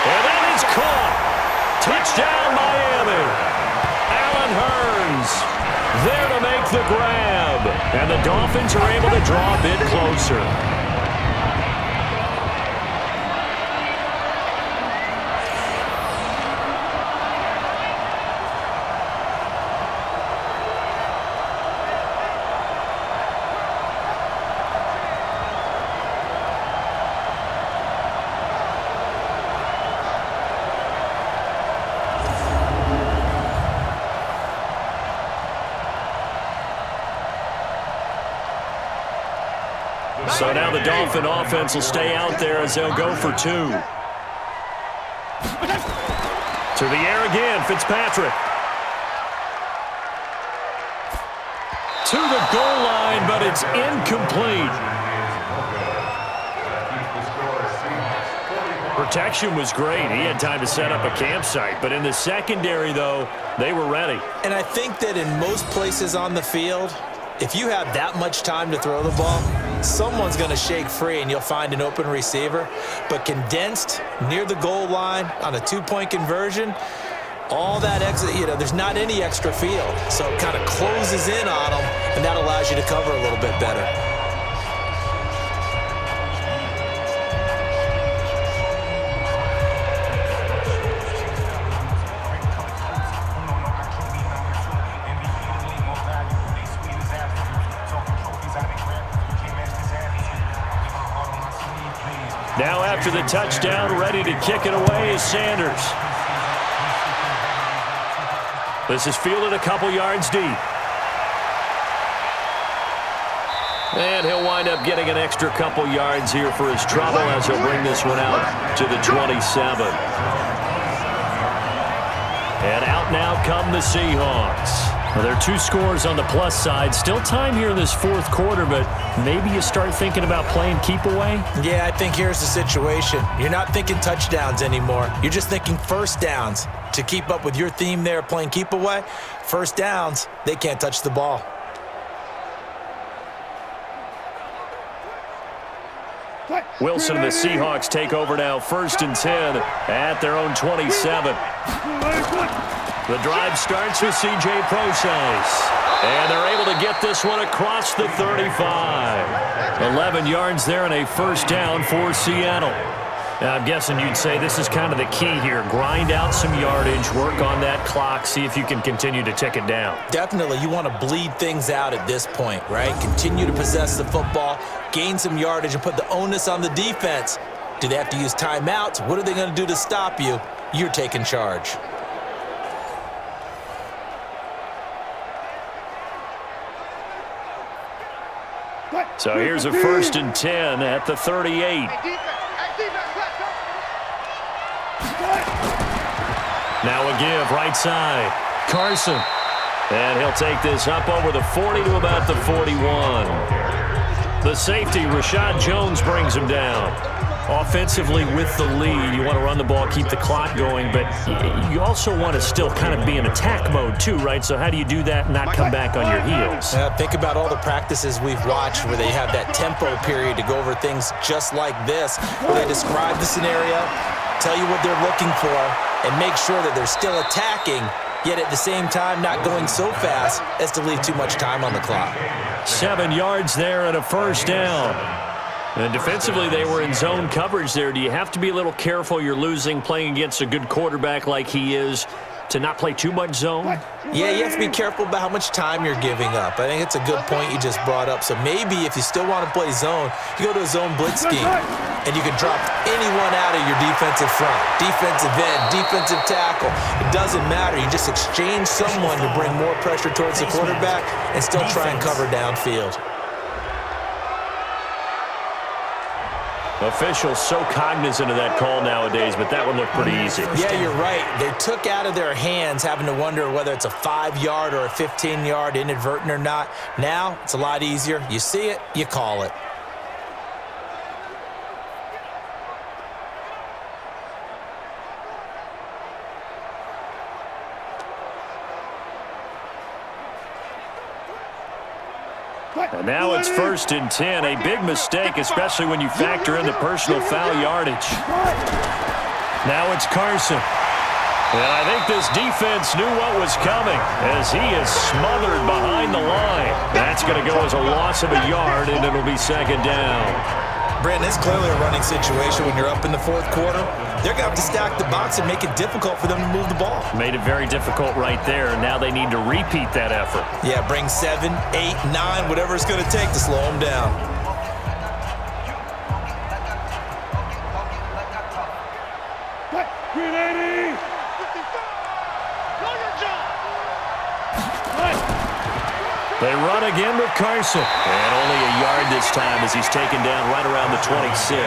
S2: And that is caught. Touchdown, Miami. Hearns there to make the grab, and the Dolphins are able to draw a bit closer. So now the Dolphin offense will stay out there as they'll go for two. To the air again, Fitzpatrick. To the goal line, but it's incomplete. Protection was great. He had time to set up a campsite. But in the secondary, though, they were ready.
S3: And I think that in most places on the field, if you have that much time to throw the ball, someone's going to shake free and you'll find an open receiver. But condensed near the goal line on a two-point conversion, all that extra, there's not any extra field. So it kind of closes in on them, and that allows you to cover a little bit better.
S2: Now after the touchdown, ready to kick it away is Sanders. This is fielded a couple yards deep. And he'll wind up getting an extra couple yards here for his trouble as he'll bring this one out to the 27. And out now come the Seahawks. Well, there are two scores on the plus side. Still time here in this fourth quarter, but maybe you start thinking about playing keep away?
S3: Yeah, I think here's the situation. You're not thinking touchdowns anymore. You're just thinking first downs. To keep up with your theme there, playing keep away, first downs, they can't touch the ball.
S2: Wilson and the Seahawks take over now, 1st and 10 at their own 27. The drive starts with C.J. Procise. And they're able to get this one across the 35. 11 yards there and a first down for Seattle. Now, I'm guessing you'd say this is kind of the key here. Grind out some yardage, work on that clock, see if you can continue to tick it down.
S3: Definitely. You want to bleed things out at this point, right? Continue to possess the football, gain some yardage, and put the onus on the defense. Do they have to use timeouts? What are they going to do to stop you? You're taking charge.
S2: So here's a 1st and 10 at the 38. Now a give, right side. Carson. And he'll take this up over the 40 to about the 41. The safety, Rashad Jones, brings him down. Offensively with the lead, you want to run the ball, keep the clock going, but you also want to still kind of be in attack mode too, right? So how do you do that and not come back on your heels?
S3: Think about all the practices we've watched where they have that tempo period to go over things just like this, where they describe the scenario, tell you what they're looking for, and make sure that they're still attacking, yet at the same time not going so fast as to leave too much time on the clock.
S2: 7 yards there and a first down. And defensively, they were in zone coverage there. Do you have to be a little careful? You're losing, playing against a good quarterback like he is, to not play too much zone?
S3: Yeah, you have to be careful about how much time you're giving up. I think it's a good point you just brought up. So maybe if you still want to play zone, you go to a zone blitz scheme, and you can drop anyone out of your defensive front, defensive end, defensive tackle. It doesn't matter. You just exchange someone to bring more pressure towards the quarterback and still try and cover downfield.
S2: Officials so cognizant of that call nowadays, but that one looked pretty easy.
S3: Yeah, you're right. They took out of their hands having to wonder whether it's a 5-yard or a 15-yard inadvertent or not. Now, it's a lot easier. You see it, you call it.
S2: And now it's 1st and 10. A big mistake, especially when you factor in the personal foul yardage. Now it's Carson. And I think this defense knew what was coming as he is smothered behind the line. That's going to go as a loss of a yard, and it'll be 2nd down.
S3: Brandon, it's clearly a running situation when you're up in the 4th quarter. They're going to have to stack the box and make it difficult for them to move the ball.
S2: Made it very difficult right there. Now they need to repeat that effort.
S3: Yeah, bring 7, 8, 9, whatever it's going to take to slow them down.
S2: They run again with Carson. And only a yard this time as he's taken down right around the 26.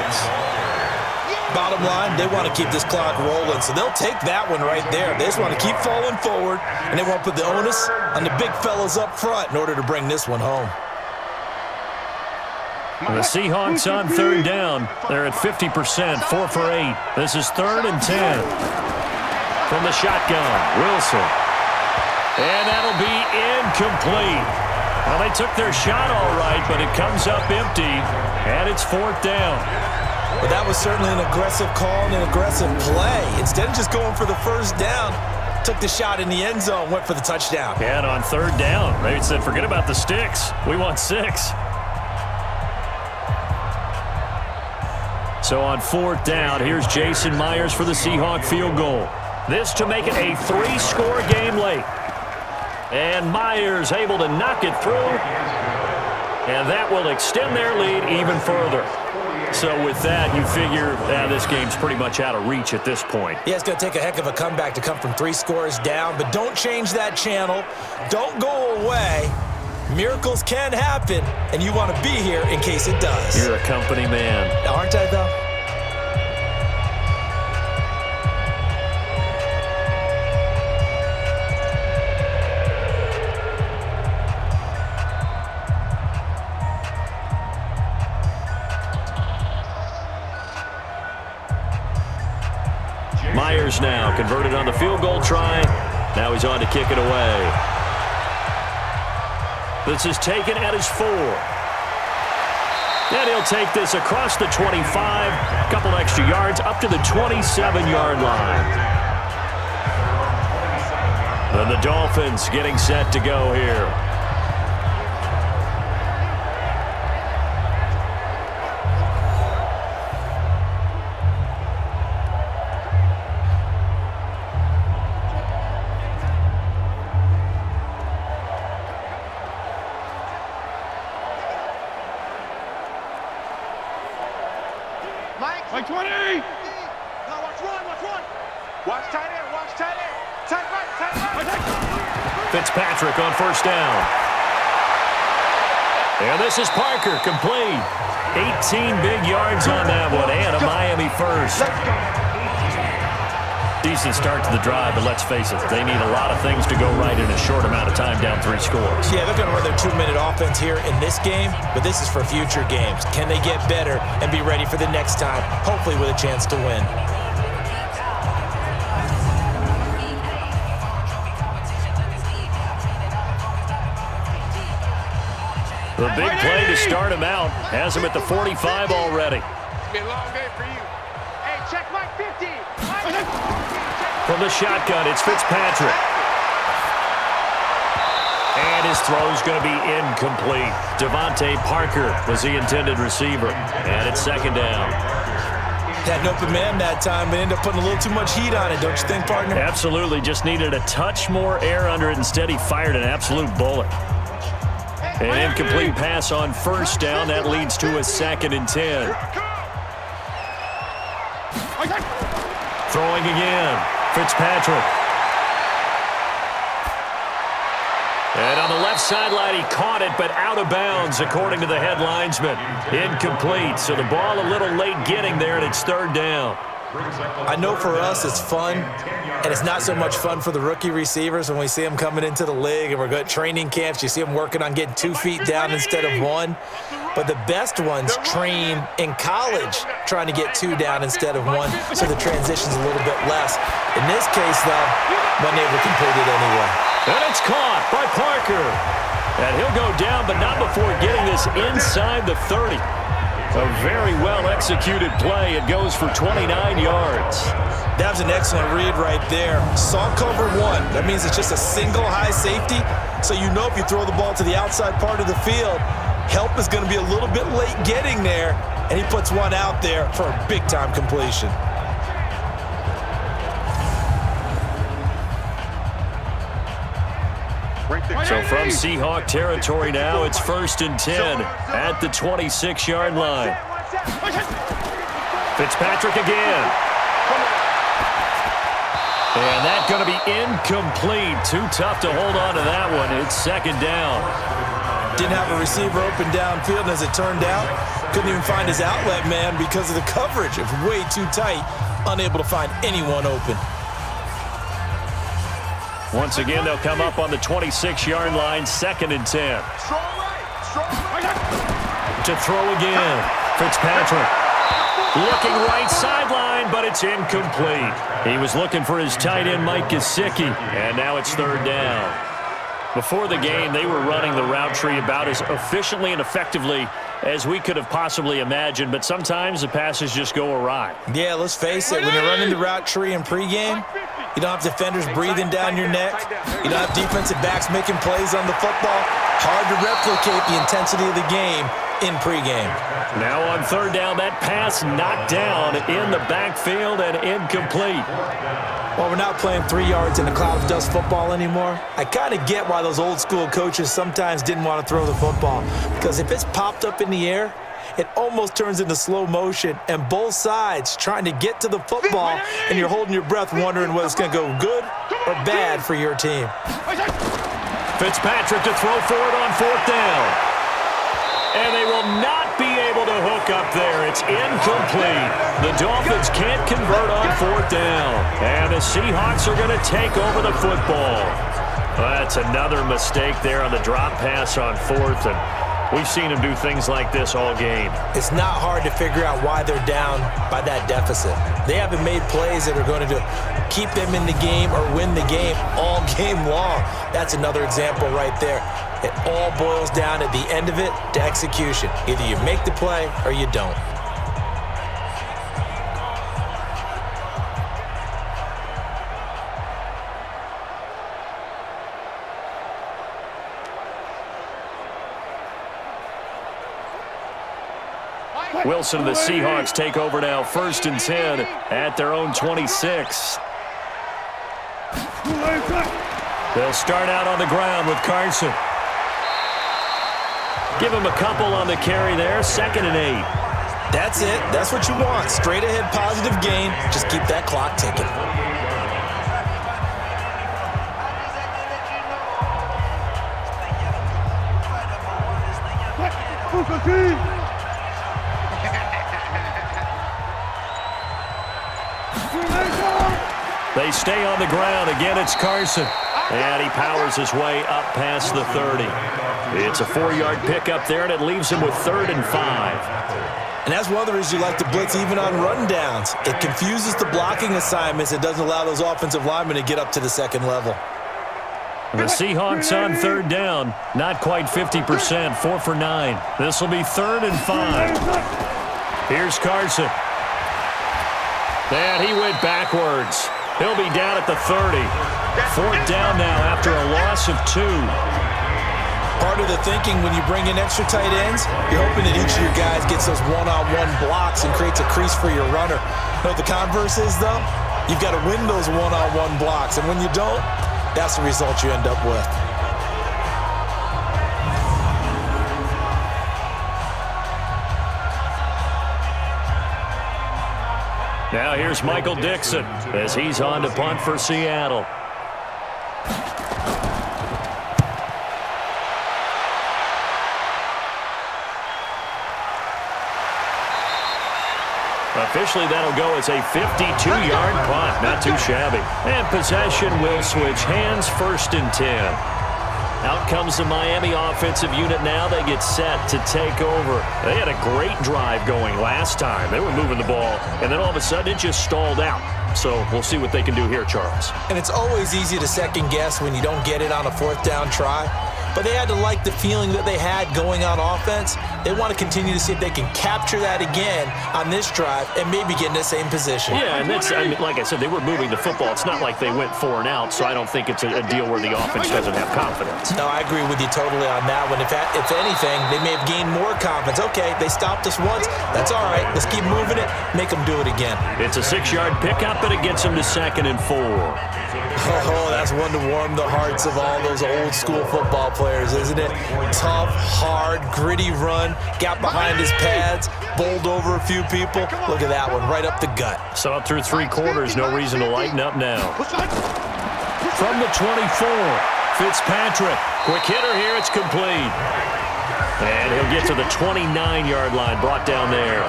S3: Bottom line, they want to keep this clock rolling, so they'll take that one right there. They just want to keep falling forward, and they want to put the onus on the big fellas up front in order to bring this one home.
S2: The Seahawks on 3rd down. They're at 50%, 4 for 8. This is 3rd and 10. From the shotgun, Wilson. And that'll be incomplete. Well, they took their shot all right, but it comes up empty, and it's 4th down.
S3: But that was certainly an aggressive call and an aggressive play. Instead of just going for the 1st down, took the shot in the end zone, went for the touchdown.
S2: Yeah, and on 3rd down, they said, forget about the sticks. We want 6. So on 4th down, here's Jason Myers for the Seahawk field goal. This to make it a 3-score game late. And Myers able to knock it through. And that will extend their lead even further. So with that, you figure this game's pretty much out of reach at this point.
S3: Yeah, it's going to take a heck of a comeback to come from 3 scores down. But don't change that channel. Don't go away. Miracles can happen, and you want to be here in case it does.
S2: You're a company man.
S3: Aren't I, though?
S2: Myers now converted on the field goal try. Now he's on to kick it away. This is taken at his 4. And he'll take this across the 25. A couple extra yards up to the 27-yard line. And the Dolphins getting set to go here.
S4: Like 20! Now watch run, watch run! Watch tight end, watch tight end! Tight right, tight right!
S2: Fitzpatrick on 1st down. And this is Parker, complete. 18 big yards on that one, and a Miami first. Decent start to the drive, but let's face it, they need a lot of things to go right in a short amount of time down 3 scores.
S3: Yeah, they're going to run their 2-minute offense here in this game, but this is for future games. Can they get better and be ready for the next time, hopefully with a chance to win?
S2: The big play to start him out has him at the 45 already.
S4: It's been a long day for you. Hey, check Mike 50!
S2: From the shotgun, it's Fitzpatrick. And his throw's going to be incomplete. Devontae Parker was the intended receiver. And it's 2nd down.
S3: Had an open man that time, but ended up putting a little too much heat on it, don't you think, partner?
S2: Absolutely. Just needed a touch more air under it. Instead, he fired an absolute bullet. An incomplete pass on 1st down. That leads to a 2nd and 10. Throwing again. Fitzpatrick. And on the left left sideline. He caught it, but out of bounds, according to the head linesman. Incomplete. So the ball a little late getting there, and it's third down.
S3: I know for us it's fun, and it's not so much fun for the rookie receivers when we see them coming into the league and we're good training camps. You see them working on getting 2 feet down instead of 1. But the best ones train in college trying to get 2 down instead of 1, so the transition's a little bit less. In this case, though, wasn't able to complete it anyway.
S2: And it's caught by Parker. And he'll go down, but not before getting this inside the 30. A very well-executed play. It goes for 29 yards.
S3: That was an excellent read right there. Saw cover 1. That means it's just a single high safety. So you know if you throw the ball to the outside part of the field, help is going to be a little bit late getting there, and he puts one out there for a big-time completion.
S2: So from Seahawk territory now, it's 1st and 10 at the 26-yard line. Fitzpatrick again. And that's going to be incomplete. Too tough to hold on to that one. It's 2nd down.
S3: Didn't have a receiver open downfield, and as it turned out, couldn't even find his outlet man because of the coverage. It was way too tight, unable to find anyone open.
S2: Once again, they'll come up on the 26-yard line, 2nd and 10. To throw again, Fitzpatrick. Looking right sideline, but it's incomplete. He was looking for his tight end, Mike Gesicki, and now it's 3rd down. Before the game, they were running the route tree about as efficiently and effectively as we could have possibly imagined, but sometimes the passes just go awry.
S3: Yeah, let's face it, when you're running the route tree in pregame, you don't have defenders breathing down your neck. You don't have defensive backs making plays on the football. Hard to replicate the intensity of the game in pregame.
S2: Now on 3rd down, that pass knocked down in the backfield and incomplete.
S3: Well, we're not playing 3 yards in a cloud of dust football anymore. I kind of get why those old school coaches sometimes didn't want to throw the football, because if it's popped up in the air, it almost turns into slow motion, and both sides trying to get to the football, and you're holding your breath wondering whether it's going to go good or bad for your team.
S2: Fitzpatrick to throw for it on 4th down. And they will not be able to hook up there. It's incomplete. The Dolphins can't convert on 4th down. And the Seahawks are going to take over the football. That's another mistake there on the drop pass on 4th. And we've seen them do things like this all game.
S3: It's not hard to figure out why they're down by that deficit. They haven't made plays that are going to keep them in the game or win the game all game long. That's another example right there. It all boils down at the end of it to execution. Either you make the play or you don't.
S2: Wilson and the Seahawks take over now, 1st and 10 at their own 26. They'll start out on the ground with Carson. Give him a couple on the carry there, 2nd and 8.
S3: That's it. That's what you want. Straight ahead positive gain. Just keep that clock ticking.
S2: They stay on the ground. Again, it's Carson. And he powers his way up past the 30. It's a 4-yard pickup there, and it leaves him with 3rd and 5.
S3: And that's one of the reasons you like to blitz even on rundowns. It confuses the blocking assignments. It doesn't allow those offensive linemen to get up to the 2nd level.
S2: The Seahawks on 3rd down. Not quite 50%, 4 for 9. This will be 3rd and 5. Here's Carson. And he went backwards. He'll be down at the 30. 4th down now after a loss of 2.
S3: Part of the thinking when you bring in extra tight ends, you're hoping that each of your guys gets those one-on-one blocks and creates a crease for your runner. You know what the converse is, though? You've got to win those one-on-one blocks, and when you don't, that's the result you end up with.
S2: Now here's Michael Dixon as he's on to punt for Seattle. Officially, that'll go as a 52-yard punt. Not too shabby. And possession will switch hands, 1st and 10. Out comes the Miami offensive unit now. They get set to take over. They had a great drive going last time. They were moving the ball, and then all of a sudden it just stalled out. So we'll see what they can do here, Charles.
S3: And it's always easy to second guess when you don't get it on a 4th down try. But they had to like the feeling that they had going on offense. They want to continue to see if they can capture that again on this drive and maybe get in the same position.
S2: Yeah, and that's, I mean, like I said, they were moving the football. It's not like they went 4 and out, so I don't think it's a deal where the offense doesn't have confidence.
S3: No, I agree with you totally on that one. If anything, they may have gained more confidence. Okay, they stopped us once. That's all right. Let's keep moving it. Make them do it again.
S2: It's a 6-yard pickup, but it gets them to 2nd and 4.
S3: Oh, that's one to warm the hearts of all those old-school football players, isn't it? Tough, hard, gritty run. Got behind his pads, bowled over a few people. Look at that one, right up the gut.
S2: So up through 3 quarters, no reason to lighten up now. From the 24, Fitzpatrick. Quick hitter here, it's complete. And he'll get to the 29-yard line, brought down there.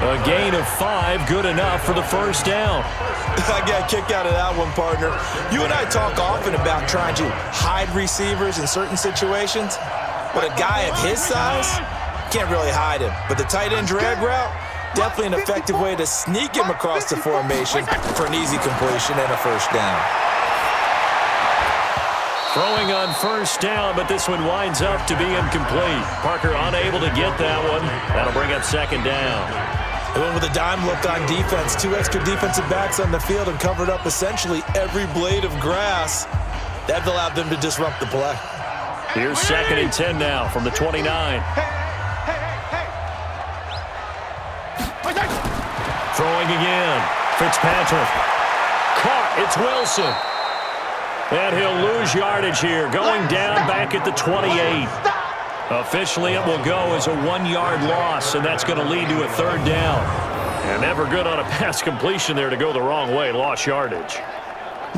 S2: A gain of 5, good enough for the 1st down.
S3: I got a kick out of that one, partner. You and I talk often about trying to hide receivers in certain situations, but a guy of his size can't really hide him. But the tight end drag route, definitely an effective way to sneak him across the formation for an easy completion and a 1st down.
S2: Throwing on 1st down, but this one winds up to be incomplete. Parker unable to get that one. That'll bring up 2nd down.
S3: They went with a dime look on defense. 2 extra defensive backs on the field and covered up essentially every blade of grass. That allowed them to disrupt the play.
S2: Here's 2nd and 10 now from the 29. Throwing again. Fitzpatrick. Caught. It's Wilson. And he'll lose yardage here. Going down back at the 28. Officially, it will go as a 1-yard loss, and that's going to lead to a 3rd down. And never good on a pass completion there to go the wrong way. Lost yardage.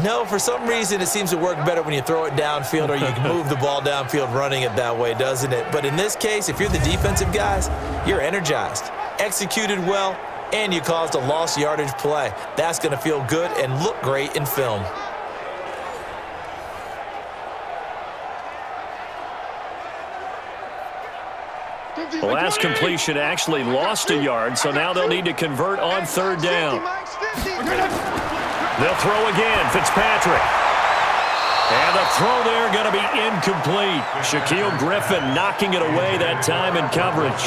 S3: No, for some reason, it seems to work better when you throw it downfield or you can move the ball downfield running it that way, doesn't it? But in this case, if you're the defensive guys, you're energized, executed well, and you caused a lost yardage play. That's going to feel good and look great in film.
S2: The last completion actually lost a yard, so now they'll need to convert on 3rd down. They'll throw again, Fitzpatrick. And the throw there going to be incomplete. Shaquille Griffin knocking it away that time in coverage.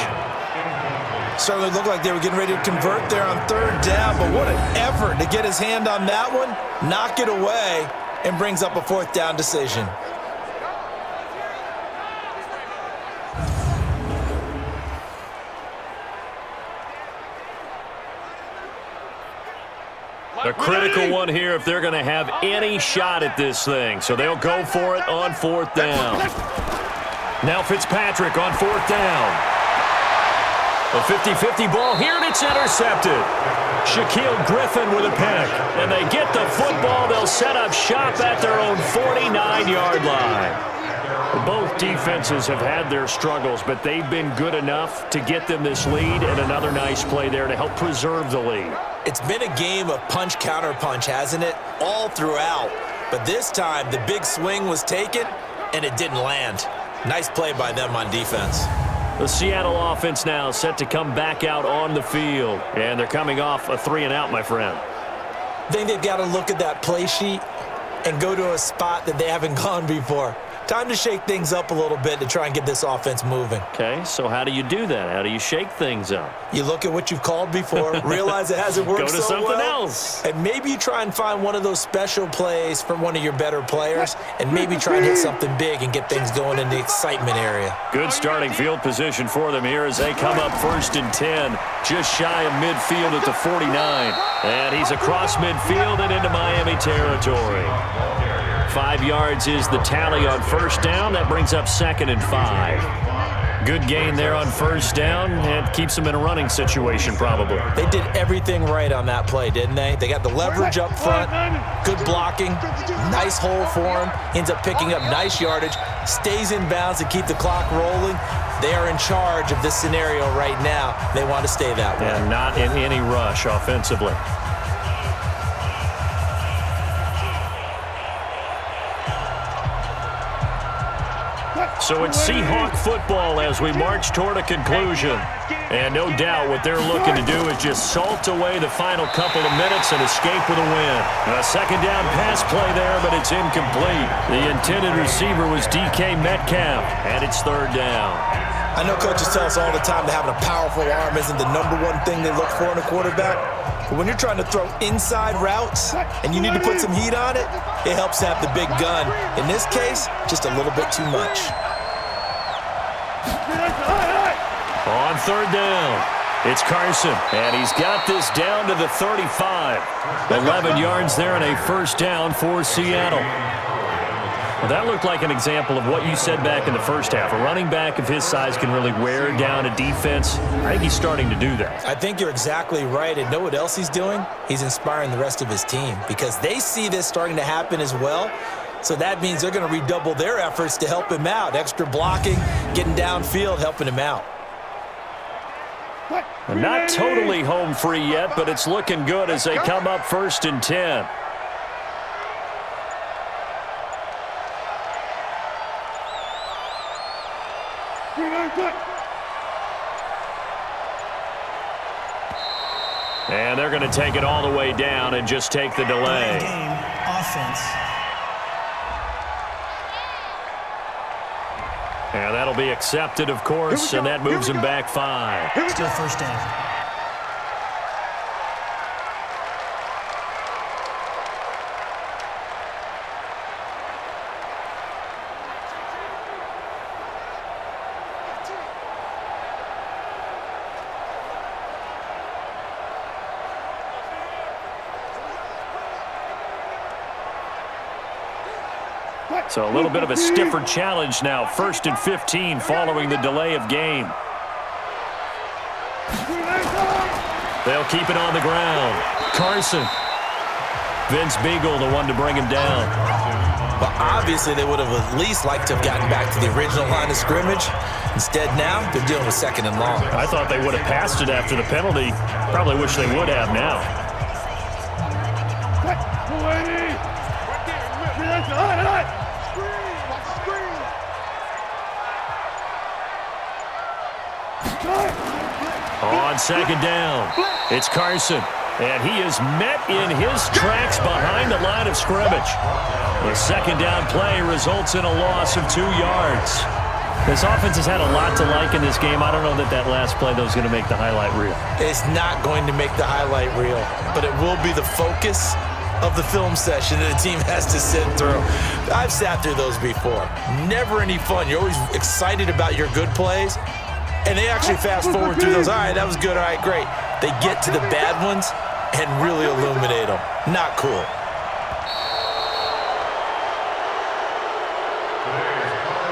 S3: Certainly looked like they were getting ready to convert there on 3rd down, but what an effort to get his hand on that one, knock it away, and brings up a 4th down decision.
S2: A critical one here if they're going to have any shot at this thing. So they'll go for it on 4th down. Now Fitzpatrick on 4th down. A 50-50 ball here, and it's intercepted. Shaquille Griffin with a pick. And they get the football. They'll set up shop at their own 49-yard line. Both defenses have had their struggles, but they've been good enough to get them this lead, and another nice play there to help preserve the lead.
S3: It's been a game of punch-counter-punch, hasn't it? All throughout. But this time, the big swing was taken, and it didn't land. Nice play by them on defense.
S2: The Seattle offense now set to come back out on the field, and they're coming off a 3-and-out, my friend.
S3: I think they've got to look at that play sheet and go to a spot that they haven't gone before. Time to shake things up a little bit to try and get this offense moving.
S2: Okay, so how do you do that? How do you shake things up?
S3: You look at what you've called before, realize it hasn't worked so well.
S2: Go to something else.
S3: And maybe you try and find one of those special plays from one of your better players, and maybe try and hit something big and get things going in the excitement area.
S2: Good starting field position for them here as they come up 1st and 10, just shy of midfield at the 49. And he's across midfield and into Miami territory. 5 yards is the tally on 1st down. That brings up 2nd and 5. good gain there on first down. It keeps them in a running situation probably.
S3: They did everything right on that play, didn't they? They got the leverage up front, good blocking, nice hole for him, ends up picking up nice yardage, stays in bounds to keep the clock rolling. They are in charge of this scenario right now. They want to stay that way.
S2: And not in any rush offensively. So it's Seahawk football as we march toward a conclusion. And no doubt what they're looking to do is just salt away the final couple of minutes and escape with a win. A second down pass play there, but it's incomplete. The intended receiver was DK Metcalf, and it's third down.
S3: I know coaches tell us all the time that having a powerful arm isn't the #1 thing they look for in a quarterback. But when you're trying to throw inside routes and you need to put some heat on it, it helps to have the big gun. In this case, just a little bit too much.
S2: On third down, it's Carson, and he's got this down to the 35. 11 yards there and a first down for Seattle. Well, that looked like an example of what you said back in the first half. A running back of his size can really wear down a defense. I think he's starting to do that.
S3: I think you're exactly right. And know what else he's doing? He's inspiring the rest of his team because they see this starting to happen as well. So that means they're going to redouble their efforts to help him out. Extra blocking, getting downfield, helping him out.
S2: Not totally home free yet, but it's looking good as they come up 1st and 10. And they're going to take it all the way down and just take the delay.
S7: Game offense.
S2: And that'll be accepted, of course, and that moves them back 5.
S7: Still first down.
S2: So a little bit of a stiffer challenge now. 1st and 15 following the delay of game. They'll keep it on the ground. Carson. Vince Beagle, the one to bring him down.
S3: Well, obviously they would have at least liked to have gotten back to the original line of scrimmage. Instead now, they're dealing with 2nd and long.
S2: I thought they would have passed it after the penalty. Probably wish they would have now. On 2nd down, it's Carson, and he is met in his tracks behind the line of scrimmage. The 2nd down play results in a loss of 2 yards. This offense has had a lot to like in this game. I don't know that last play, though, is going to make the highlight reel.
S3: It's not going to make the highlight reel, but it will be the focus of the film session that the team has to sit through. I've sat through those before. Never any fun. You're always excited about your good plays. And they actually fast forward through those. All right, that was good. All right, great. They get to the bad ones and really illuminate them. Not cool.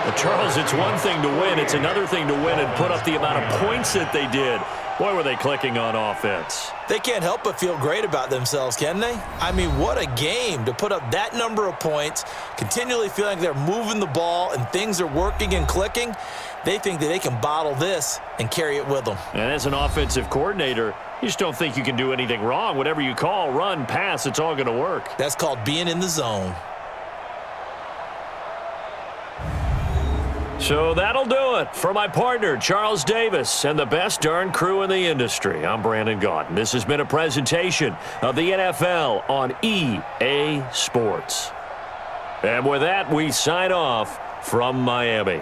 S2: Well, Charles, it's one thing to win. It's another thing to win and put up the amount of points that they did. Boy, were they clicking on offense.
S3: They can't help but feel great about themselves, can they? I mean, what a game to put up that number of points, continually feeling they're moving the ball and things are working and clicking. They think that they can bottle this and carry it with them.
S2: And as an offensive coordinator, you just don't think you can do anything wrong. Whatever you call, run, pass, it's all going to work.
S3: That's called being in the zone.
S2: So that'll do it for my partner, Charles Davis, and the best darn crew in the industry. I'm Brandon Gaudin. This has been a presentation of the NFL on EA Sports. And with that, we sign off from Miami.